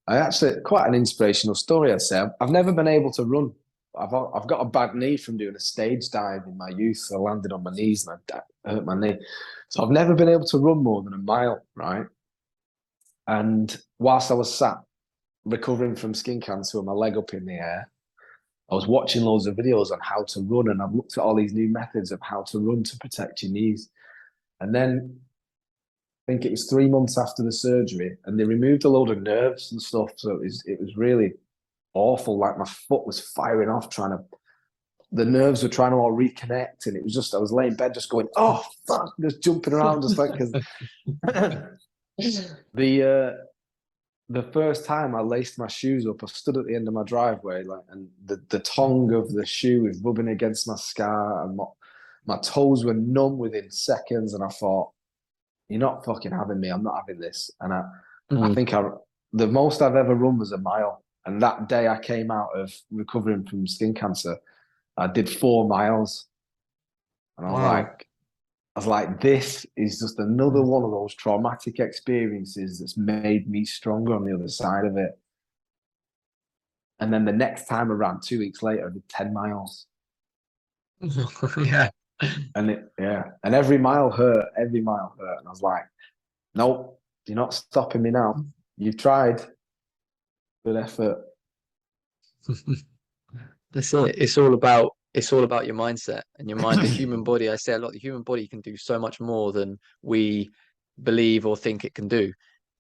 I actually quite an inspirational story, I'd say. I've never been able to run. I've got a bad knee from doing a stage dive in my youth. I landed on my knees and I hurt my knee. So I've never been able to run more than a mile, right? And whilst I was sat recovering from skin cancer with my leg up in the air, I was watching loads of videos on how to run, and I've looked at all these new methods of how to run to protect your knees. And then I think it was 3 months after the surgery, and they removed a load of nerves and stuff. So it was really awful. Like my foot was firing off, the nerves were trying to all reconnect, and it was just I was laying in bed just going, oh fuck, just jumping around, just like because the first time I laced my shoes up, I stood at the end of my driveway, like, and the tongue of the shoe was rubbing against my scar, and my toes were numb within seconds, and I thought, you're not fucking having me. I'm not having this. And I think the most I've ever run was a mile. And that day I came out of recovering from skin cancer, I did 4 miles. And I was like, this is just another one of those traumatic experiences that's made me stronger on the other side of it. And then the next time I ran 2 weeks later, I did 10 miles. Yeah. And and every mile hurt. And I was like, nope, you're not stopping me now. You've tried. Good effort. That's it. It's all about your mindset and your mind. The human body, I say a lot, the human body can do so much more than we believe or think it can do.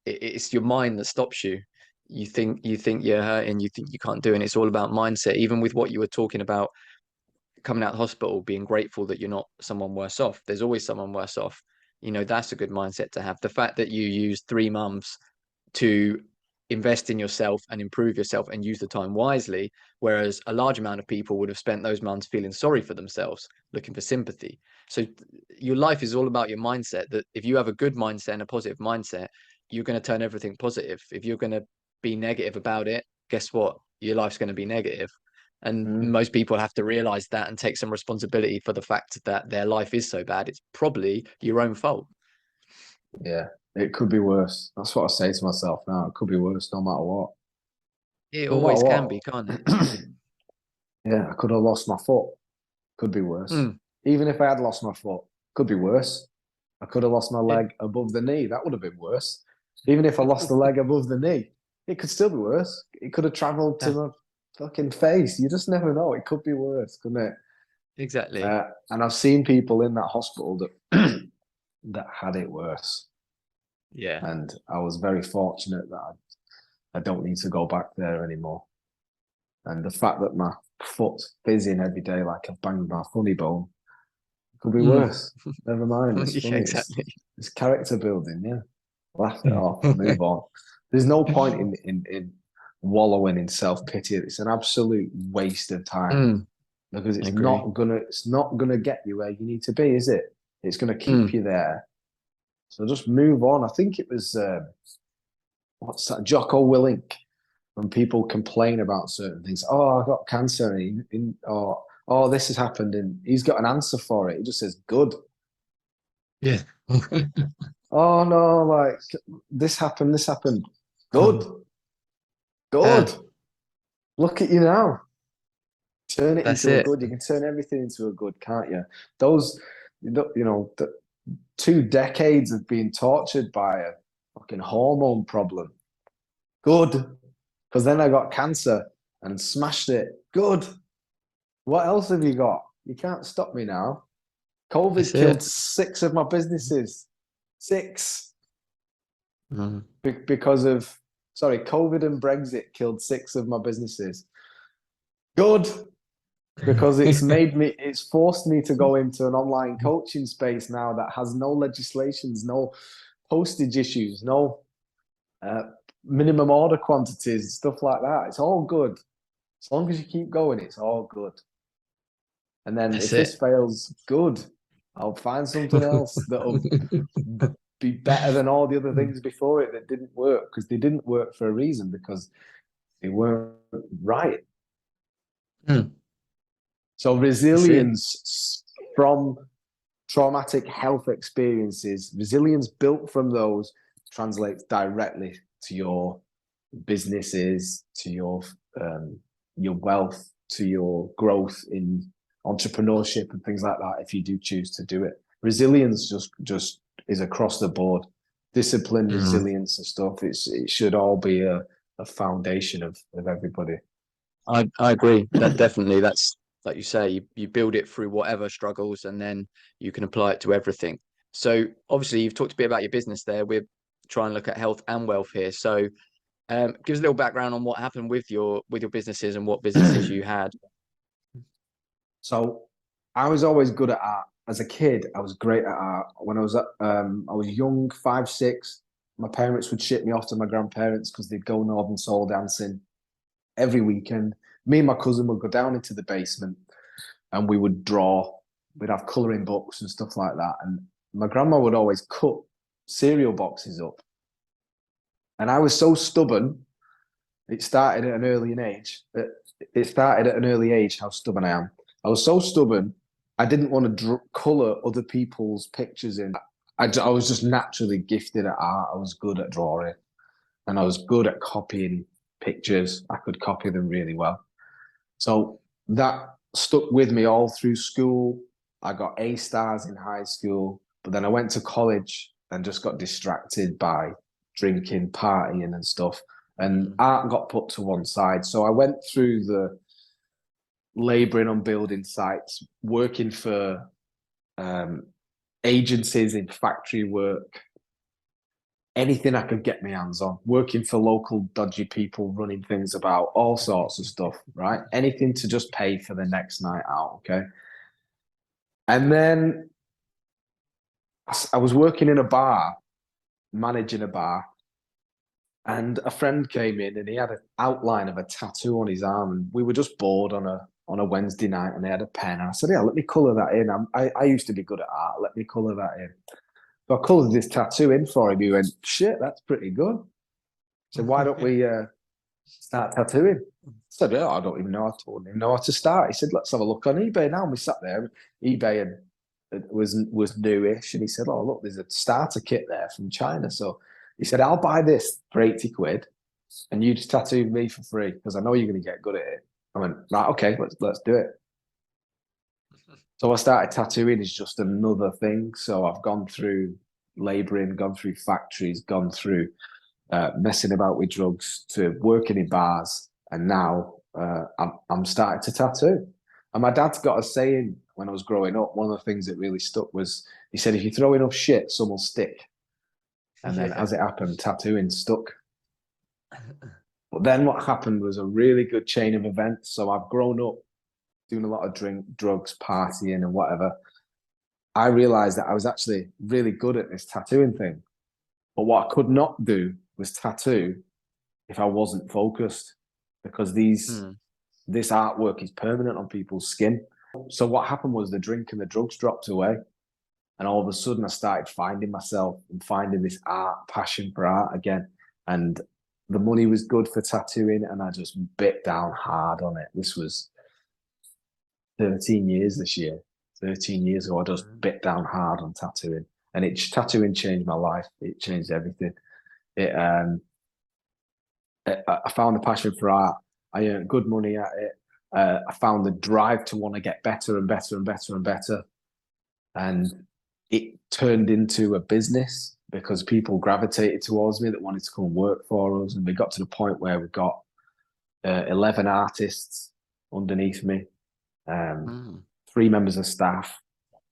It's your mind that stops you. You think you're hurting, you think you can't do it, and it's all about mindset. Even with what you were talking about coming out of the hospital, being grateful that you're not someone worse off. There's always someone worse off. You know, that's a good mindset to have. The fact that you used 3 months to invest in yourself and improve yourself and use the time wisely. Whereas a large amount of people would have spent those months feeling sorry for themselves, looking for sympathy. So your life is all about your mindset, that if you have a good mindset and a positive mindset, you're going to turn everything positive. If you're going to be negative about it, guess what? Your life's going to be negative. And most people have to realize that and take some responsibility for the fact that their life is so bad. It's probably your own fault. Yeah, it could be worse. That's what I say to myself now. It could be worse no matter what. It No matter always can what. be, can't it? Yeah, I could have lost my foot. Could be worse. Mm. Even if I had lost my foot, could be worse. I could have lost my Yeah. leg above the knee. That would have been worse. Even if I lost the leg above the knee, it could still be worse. It could have traveled to my fucking face. You just never know. It could be worse, couldn't it? Exactly. And I've seen people in that hospital that that had it worse. Yeah. And I was very fortunate that I don't need to go back there anymore. And the fact that my foot's fizzing every day like I've banged my funny bone could be worse. Never mind. It's Yeah, funny. exactly. It's character building. Yeah. Laugh it off. Move on. There's no point in wallowing in self-pity. It's an absolute waste of time because I agree. it's not gonna get you where you need to be, is it? It's gonna keep Mm. you there. So just move on. I think it was what's that? Jocko Willink. When people complain about certain things, oh, I got cancer, or oh, this has happened, and he's got an answer for it. He just says, "Good." Yeah. Oh no, like this happened, this happened. Good, Yeah, good. Look at you now. Turn it that's into a it. good. You can turn everything into a good, can't you? Those, the 2 decades of being tortured by a fucking hormone problem. Good, because then I got cancer and smashed it. Good. What else have you got? You can't stop me now. COVID That's killed it. 6 of my businesses. 6. Mm. Because of, sorry, COVID and Brexit killed 6 of my businesses. Good. Because it's forced me to go into an online coaching space now that has no legislations, no postage issues, no minimum order quantities, stuff like that. It's all good. As long as you keep going, it's all good. And then That's if it. this fails, good. I'll find something else that'll be better than all the other things before it that didn't work, because they didn't work for a reason, because they weren't right. Mm. So That's it. resilience from traumatic health experiences, resilience built from those translates directly to your businesses, to your wealth, to your growth in entrepreneurship and things like that. If you do choose to do it, resilience just is across the board. Discipline, Mm. resilience, and stuff. It should all be a foundation of everybody. I agree. That definitely, that's like you say, you build it through whatever struggles and then you can apply it to everything. So obviously you've talked a bit about your business there. We're trying to look at health and wealth here. So give us a little background on what happened with your businesses and what businesses you had. So I was always good at art. As a kid, I was great at art. When I was young, 5, 6. My parents would ship me off to my grandparents because they'd go Northern Soul dancing every weekend. Me and my cousin would go down into the basement and we would draw. We'd have colouring books and stuff like that. And my grandma would always cut cereal boxes up. And I was so stubborn. It started at an early age. It started at an early age how stubborn I am. I was so stubborn. I didn't want to colour other people's pictures in. I was just naturally gifted at art. I was good at drawing, and I was good at copying pictures. I could copy them really well. So that stuck with me all through school. I got A stars in high school, but then I went to college and just got distracted by drinking, partying, and stuff. And art got put to one side. So I went through the labouring on building sites, working for agencies in factory work, anything I could get my hands on, working for local dodgy people, running things about, all sorts of stuff, right? Anything to just pay for the next night out, okay? And then I was working in a bar, managing a bar, And a friend came in and he had an outline of a tattoo on his arm, and we were just bored on a Wednesday night, and they had a pen. And I said, "Yeah, let me colour that in. I used to be good at art. Let me colour that in." So I coloured this tattoo in for him. He went, "Shit, that's pretty good." So why don't we start tattooing? I said, "Yeah, I don't even know. I told him know how to start." He said, "Let's have a look on eBay now." And we sat there. eBay and it was newish, and he said, "Oh, look, there's a starter kit there from China." So he said, "I'll buy this for 80 quid, and you just tattoo me for free because I know you're going to get good at it." I went, "Right, okay, let's do it." So I started tattooing is just another thing. So I've gone through labouring, gone through factories, gone through messing about with drugs to working in bars, and now I'm starting to tattoo. And my dad's got a saying when I was growing up. One of the things that really stuck was he said, "If you throw enough shit, some will stick." And then, Yeah. as it happened, tattooing stuck. But then what happened was a really good chain of events. So I've grown up doing a lot of drugs, partying, and whatever. I realized that I was actually really good at this tattooing thing. But what I could not do was tattoo if I wasn't focused, because this artwork is permanent on people's skin. So what happened was the drink and the drugs dropped away. And all of a sudden I started finding myself and finding this passion for art again. And the money was good for tattooing, and I just bit down hard on it. This was 13 years this year. 13 years ago, I just bit down hard on tattooing. And tattooing changed my life. It changed everything. It I found the passion for art. I earned good money at it. I found the drive to want to get better and better and better and better. And it turned into a business because people gravitated towards me that wanted to come and work for us. And we got to the point where we got 11 artists underneath me, 3 members of staff,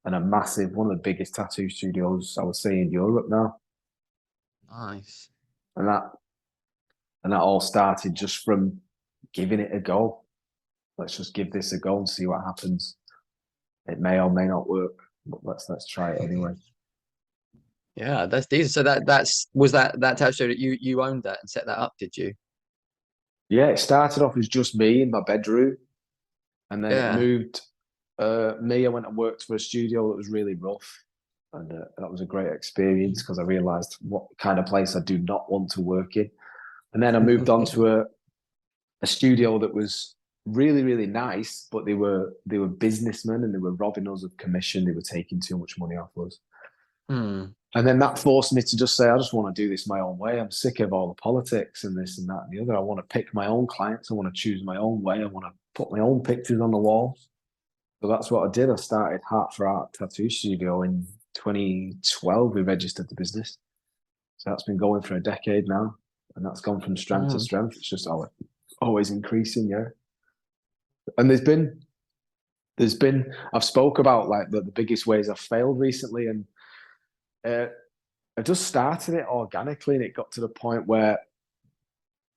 and a massive, one of the biggest tattoo studios, I would say, in Europe now. Nice. And that all started just from giving it a go. Let's just give this a go and see what happens. It may or may not work, but let's try it anyway. Yeah, that's decent. So that tattoo studio, you owned that and set that up, did you? Yeah, it started off as just me in my bedroom, and then it Yeah. moved. I went and worked for a studio that was really rough, and that was a great experience because I realised what kind of place I do not want to work in. And then I moved on to a studio that was really, really nice, but they were businessmen and they were robbing us of commission. They were taking too much money off us. And then that forced me to just say, I just want to do this my own way. I'm sick of all the politics and this and that and the other. I want to pick my own clients. I want to choose my own way. I want to put my own pictures on the wall. So that's what I did. I started Heart for Art Tattoo Studio in 2012. We registered the business. So that's been going for a decade now. And that's gone from strength to strength. It's just always increasing, yeah. And I've spoke about like the biggest ways I've failed recently, and I just started it organically, and it got to the point where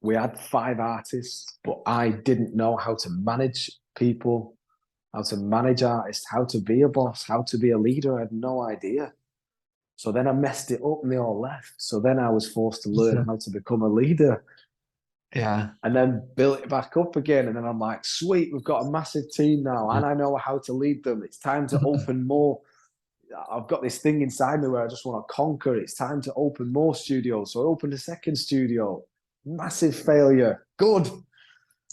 we had 5 artists, but I didn't know how to manage people, how to manage artists, how to be a boss, how to be a leader. I had no idea. So then I messed it up and they all left. So then I was forced to learn how to become a leader. Yeah. And then built it back up again. And then I'm like, sweet, we've got a massive team now, and I know how to lead them. It's time to open more. I've got this thing inside me where I just want to conquer. It's time to open more studios. So I opened a second studio. Massive failure. Good.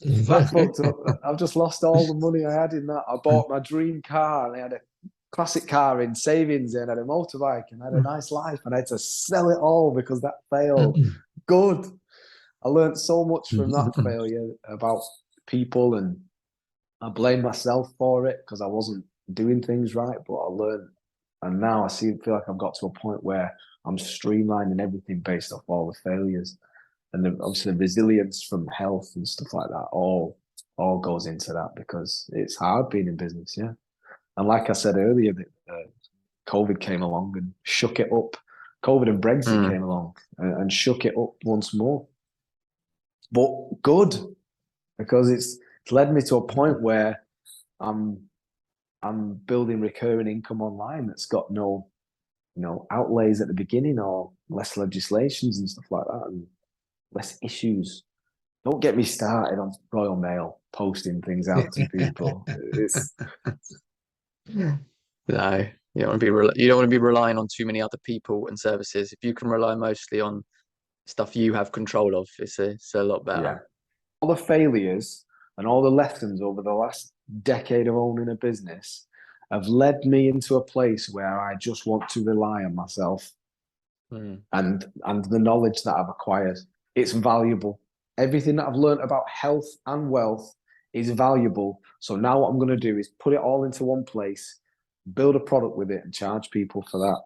That fucked up. I've just lost all the money I had in that. I bought my dream car, and I had a classic car in savings, and I had a motorbike, and I had a nice life, and I had to sell it all because that failed. Good. I learned so much from that failure about people, and I blame myself for it because I wasn't doing things right, but I learned. And now I feel like I've got to a point where I'm streamlining everything based off all the failures. And obviously the resilience from health and stuff like that all goes into that, because it's hard being in business, yeah. And like I said earlier, COVID came along and shook it up. COVID and Brexit came along and shook it up once more. But good, because it's led me to a point where I'm building recurring income online that's got no, outlays at the beginning or less legislations and stuff like that. And less issues. Don't get me started on Royal Mail posting things out to people. It's No, you don't want to you don't want to be relying on too many other people and services. If you can rely mostly on stuff you have control of, it's a lot better. yeah. All the failures and all the lessons over the last decade of owning a business have led me into a place where I just want to rely on myself Mm. and the knowledge that I've acquired. It's valuable. Everything that I've learned about health and wealth is valuable. So now what I'm going to do is put it all into one place, build a product with it, and charge people for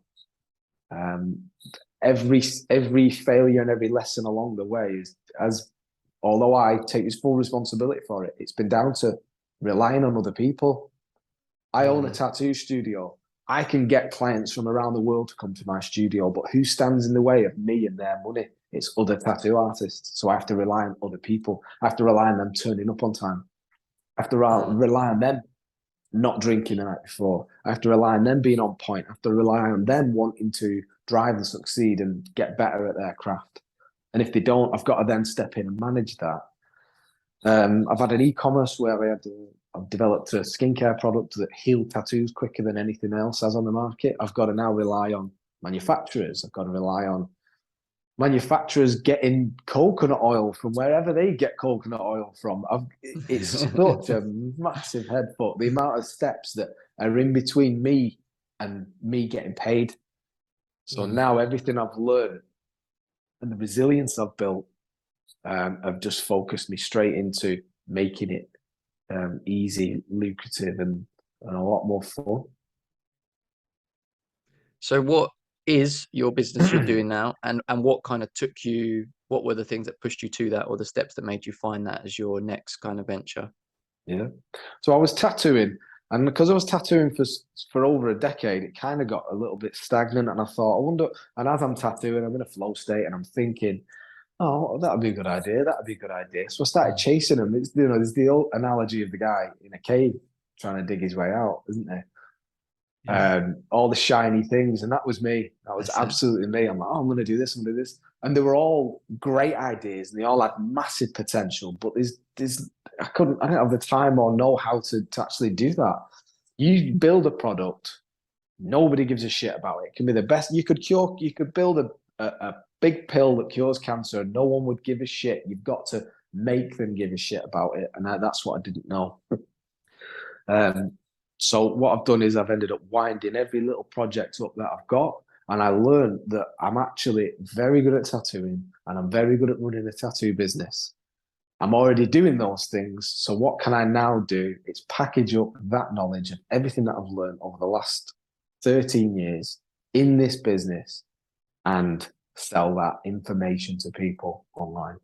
that. Every failure and every lesson along the way is as although I take this full responsibility for it, it's been down to relying on other people. I own a Mm. tattoo studio. I can get clients from around the world to come to my studio, but who stands in the way of me and their money? It's other tattoo artists. So I have to rely on other people. I have to rely on them turning up on time. I have to Mm. rely on them not drinking the night before. I have to rely on them being on point. I have to rely on them wanting to drive and succeed and get better at their craft. And if they don't, I've got to then step in and manage that. I've had an e-commerce where I've developed a skincare product that heals tattoos quicker than anything else has on the market. I've got to now rely on manufacturers. I've got to rely on manufacturers getting coconut oil from wherever they get coconut oil from. It's such a massive head fuck. The amount of steps that are in between me and me getting paid. So Mm. now everything I've learned and the resilience I've built have just focused me straight into making it easy, lucrative, and a lot more fun. So what is your business you're doing now, and what kind of took you, what were the things that pushed you to that, or the steps that made you find that as your next kind of venture? Yeah. So I was tattooing, and because I was tattooing for over a decade, it kind of got a little bit stagnant. And I thought, I wonder. And as I'm tattooing, I'm in a flow state, and I'm thinking, oh, that'd be a good idea. That'd be a good idea. So I started Mm. chasing them. It's there's the old analogy of the guy in a cave trying to dig his way out, isn't there? Yeah, All the shiny things, and that was me. That was that's it. absolutely me. I'm like, oh, I'm going to do this. I'm going to do this, and they were all great ideas, and they all had massive potential. But I didn't have the time or know how to actually do that. You build a product, nobody gives a shit about it. It can be the best. You could build a big pill that cures cancer, and no one would give a shit. You've got to make them give a shit about it, and that's what I didn't know. Um, so what I've done is I've ended up winding every little project up that I've got, and I learned that I'm actually very good at tattooing, and I'm very good at running a tattoo business. I'm already doing those things. So what can I now do? It's package up that knowledge of everything that I've learned over the last 13 years in this business and sell that information to people online.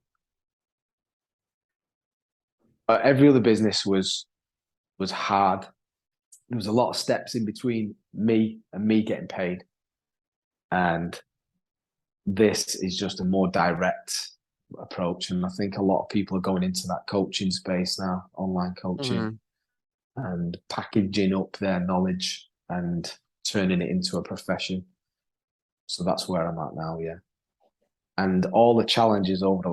Every other business was hard. There was a lot of steps in between me and me getting paid. And this is just a more direct approach. And I think a lot of people are going into that coaching space now, online coaching, Mm. and packaging up their knowledge and turning it into a profession. So that's where I'm at now, yeah. And all the challenges over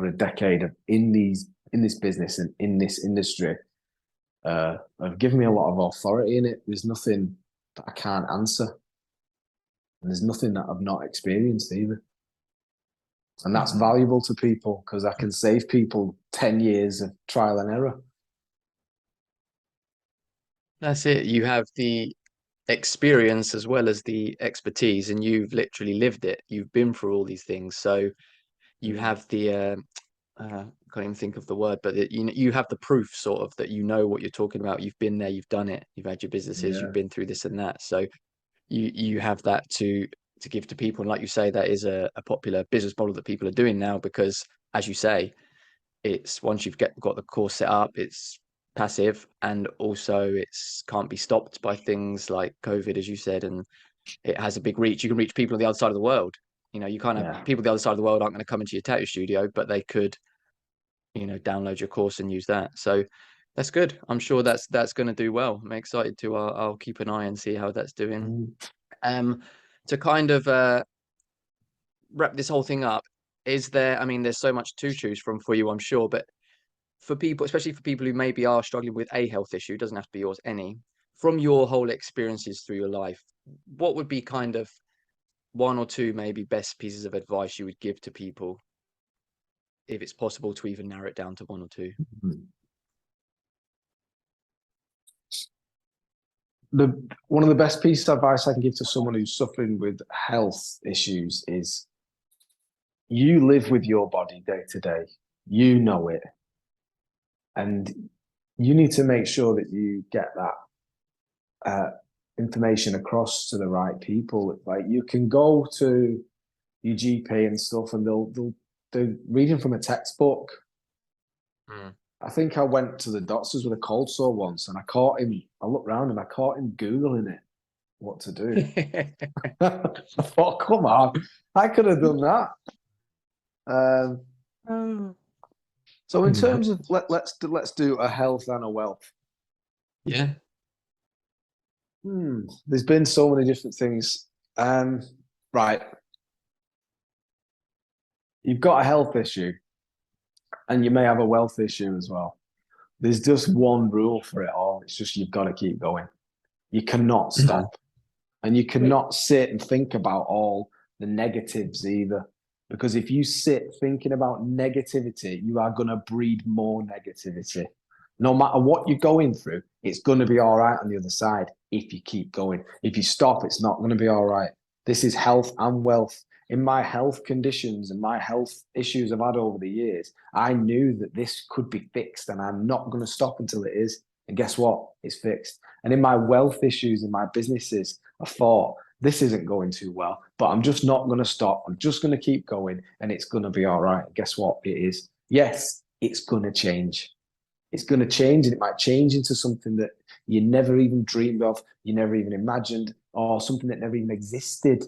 a decade of in this business and in this industry have given me a lot of authority in it. There's nothing that I can't answer. And there's nothing that I've not experienced either. And that's valuable to people because I can save people 10 years of trial and error. That's it. You have the experience as well as the expertise, and you've literally lived it. You've been through all these things, so you Mm. have the can't even think of the word, but you have the proof sort of that you know what you're talking about. You've been there, you've done it, you've had your businesses, you've Yeah. been through this and that. So you have that to give to people. And like you say, that is a popular business model that people are doing now because, as you say, it's once you've got the course set up, it's passive, and also it's can't be stopped by things like COVID, as you said, and it has a big reach. You can reach people on the other side of the world. You know, you kind of Yeah. people on the other side of the world aren't going to come into your tattoo studio, but they could, download your course and use that. So that's good. I'm sure that's going to do well. I'm excited to. I'll keep an eye and see how that's doing. Mm. To kind of wrap this whole thing up, is there, I mean, there's so much to choose from for you, I'm sure, but for people, especially for people who maybe are struggling with a health issue, it doesn't have to be yours, any, from your whole experiences through your life, what would be kind of one or two maybe best pieces of advice you would give to people, if it's possible to even narrow it down to one or two? One of the best pieces of advice I can give to someone who's suffering with health issues is you live with your body day to day. You know it. And you need to make sure that you get that information across to the right people. Like, you can go to your GP and stuff, and they're reading from a textbook. I think I went to the doctors with a cold sore once, and I looked around and I caught him Googling it, what to do. I thought, come on, I could have done that. So in terms of let's do a health and a wealth. Yeah. There's been so many different things. Right. You've got a health issue, and you may have a wealth issue as well. There's just one rule for it all. It's just, you've got to keep going. You cannot stop. And you cannot sit and think about all the negatives either. Because if you sit thinking about negativity, you are going to breed more negativity. No matter what you're going through, it's going to be all right on the other side if you keep going. If you stop, it's not going to be all right. This is health and wealth. In my health conditions and my health issues I've had over the years, I knew that this could be fixed, and I'm not going to stop until it is. And guess what? It's fixed. And in my wealth issues, in my businesses, I thought, this isn't going too well, but I'm just not going to stop. I'm just going to keep going, and it's going to be all right. Guess what? It is. Yes, it's going to change. It's going to change, and it might change into something that you never even dreamed of, you never even imagined, or something that never even existed.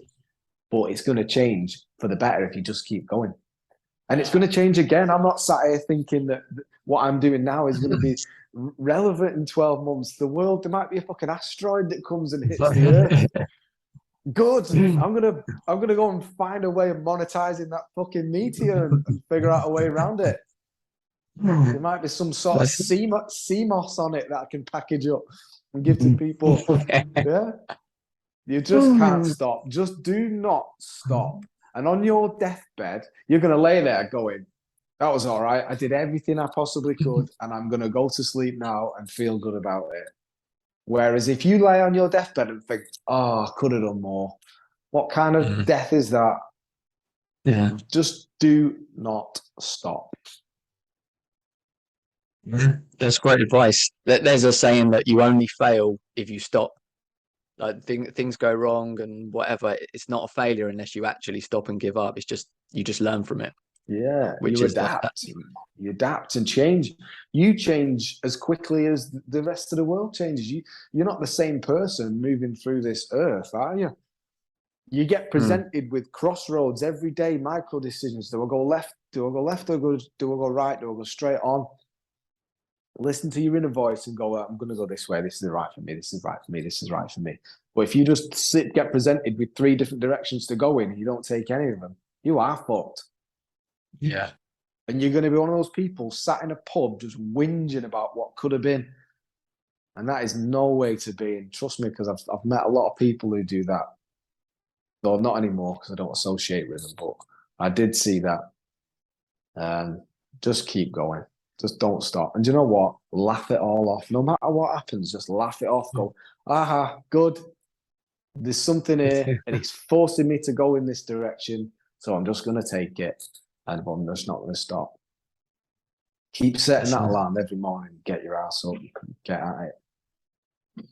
But it's going to change for the better if you just keep going. And it's going to change again. I'm not sat here thinking that what I'm doing now is going to be relevant in 12 months. The world, there might be a fucking asteroid that comes and hits the earth. Good. I'm gonna go and find a way of monetizing that fucking meteor and figure out a way around it. There might be some sort of CMOS on it that I can package up and give to people. Yeah. You just can't stop. Just do not stop. And on your deathbed, you're going to lay there going, that was all right. I did everything I possibly could, and I'm going to go to sleep now and feel good about it. Whereas if you lay on your deathbed and think, oh, I could have done more, what kind of death is that? Yeah. Just do not stop. That's great advice. There's a saying that you only fail if you stop. Like, things go wrong and whatever. It's not a failure unless you actually stop and give up. It's just, you just learn from it. Yeah, Which you is adapt. You adapt and change. You change as quickly as the rest of the world changes. You're not the same person moving through this earth, are you? You get presented with crossroads every day, micro decisions. Do I go left? Do I go left? Do I go right? Do I go straight on? Listen to your inner voice and go, I'm going to go this way. This is right for me. This is right for me. This is right for me. But if you just get presented with 3 different directions to go in, and you don't take any of them, you are fucked. Yeah. And you're going to be one of those people sat in a pub just whinging about what could have been. And that is no way to be. And trust me, because I've met a lot of people who do that. Though not anymore, because I don't associate with them. But I did see that. Just keep going. Just don't stop. And you know what? Laugh it all off. No matter what happens, just laugh it off. Go, aha, good. There's something here, and it's forcing me to go in this direction. So I'm just going to take it, and I'm just not going to stop. Keep setting that alarm every morning. Get your ass up. Get at it.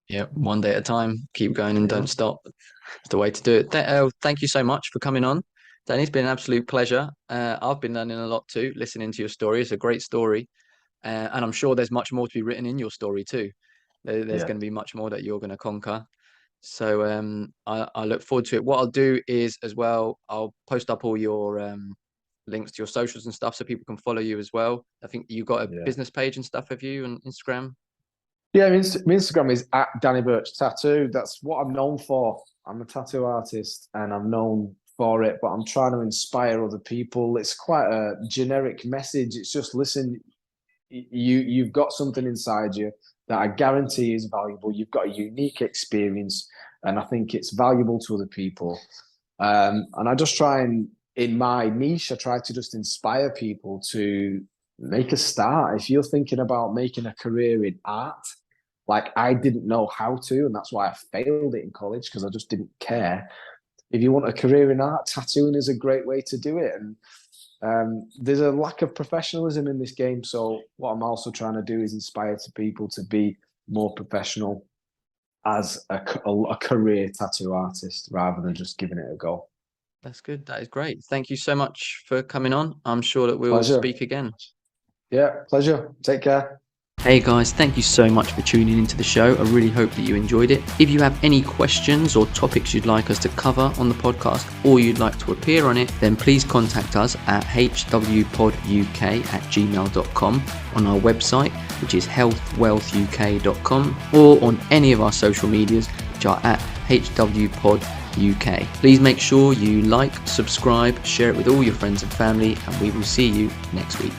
Yeah, one day at a time. Keep going and don't stop. It's the way to do it. Thank you so much for coming on, Danny. It's been an absolute pleasure. I've been learning a lot too, listening to your story. It's a great story. And I'm sure there's much more to be written in your story too. There's going to be much more that you're going to conquer. So I look forward to it. What I'll do is, as well, I'll post up all your links to your socials and stuff so people can follow you as well. I think you've got a business page and stuff, have you, on Instagram? Yeah, my Instagram is @Danny Birch Tattoo. That's what I'm known for. I'm a tattoo artist, and I'm known for it, but I'm trying to inspire other people. It's quite a generic message. It's just, listen, you've got something inside you that I guarantee is valuable. You've got a unique experience, and I think it's valuable to other people. And I just try and, in my niche, I try to just inspire people to make a start. If you're thinking about making a career in art, like I didn't know how to, and that's why I failed it in college, because I just didn't care. If you want a career in art, tattooing is a great way to do it. And there's a lack of professionalism in this game. So what I'm also trying to do is inspire people to be more professional as a career tattoo artist, rather than just giving it a go. That's good. That is great. Thank you so much for coming on. I'm sure that we'll Pleasure. speak again. Yeah, pleasure. Take care. Hey guys, thank you so much for tuning into the show. I really hope that you enjoyed it. If you have any questions or topics you'd like us to cover on the podcast, or you'd like to appear on it, then please contact us at hwpoduk@gmail.com, on our website, which is healthwealthuk.com, or on any of our social medias, which are at hwpoduk. Please make sure you like, subscribe, share it with all your friends and family, and we will see you next week.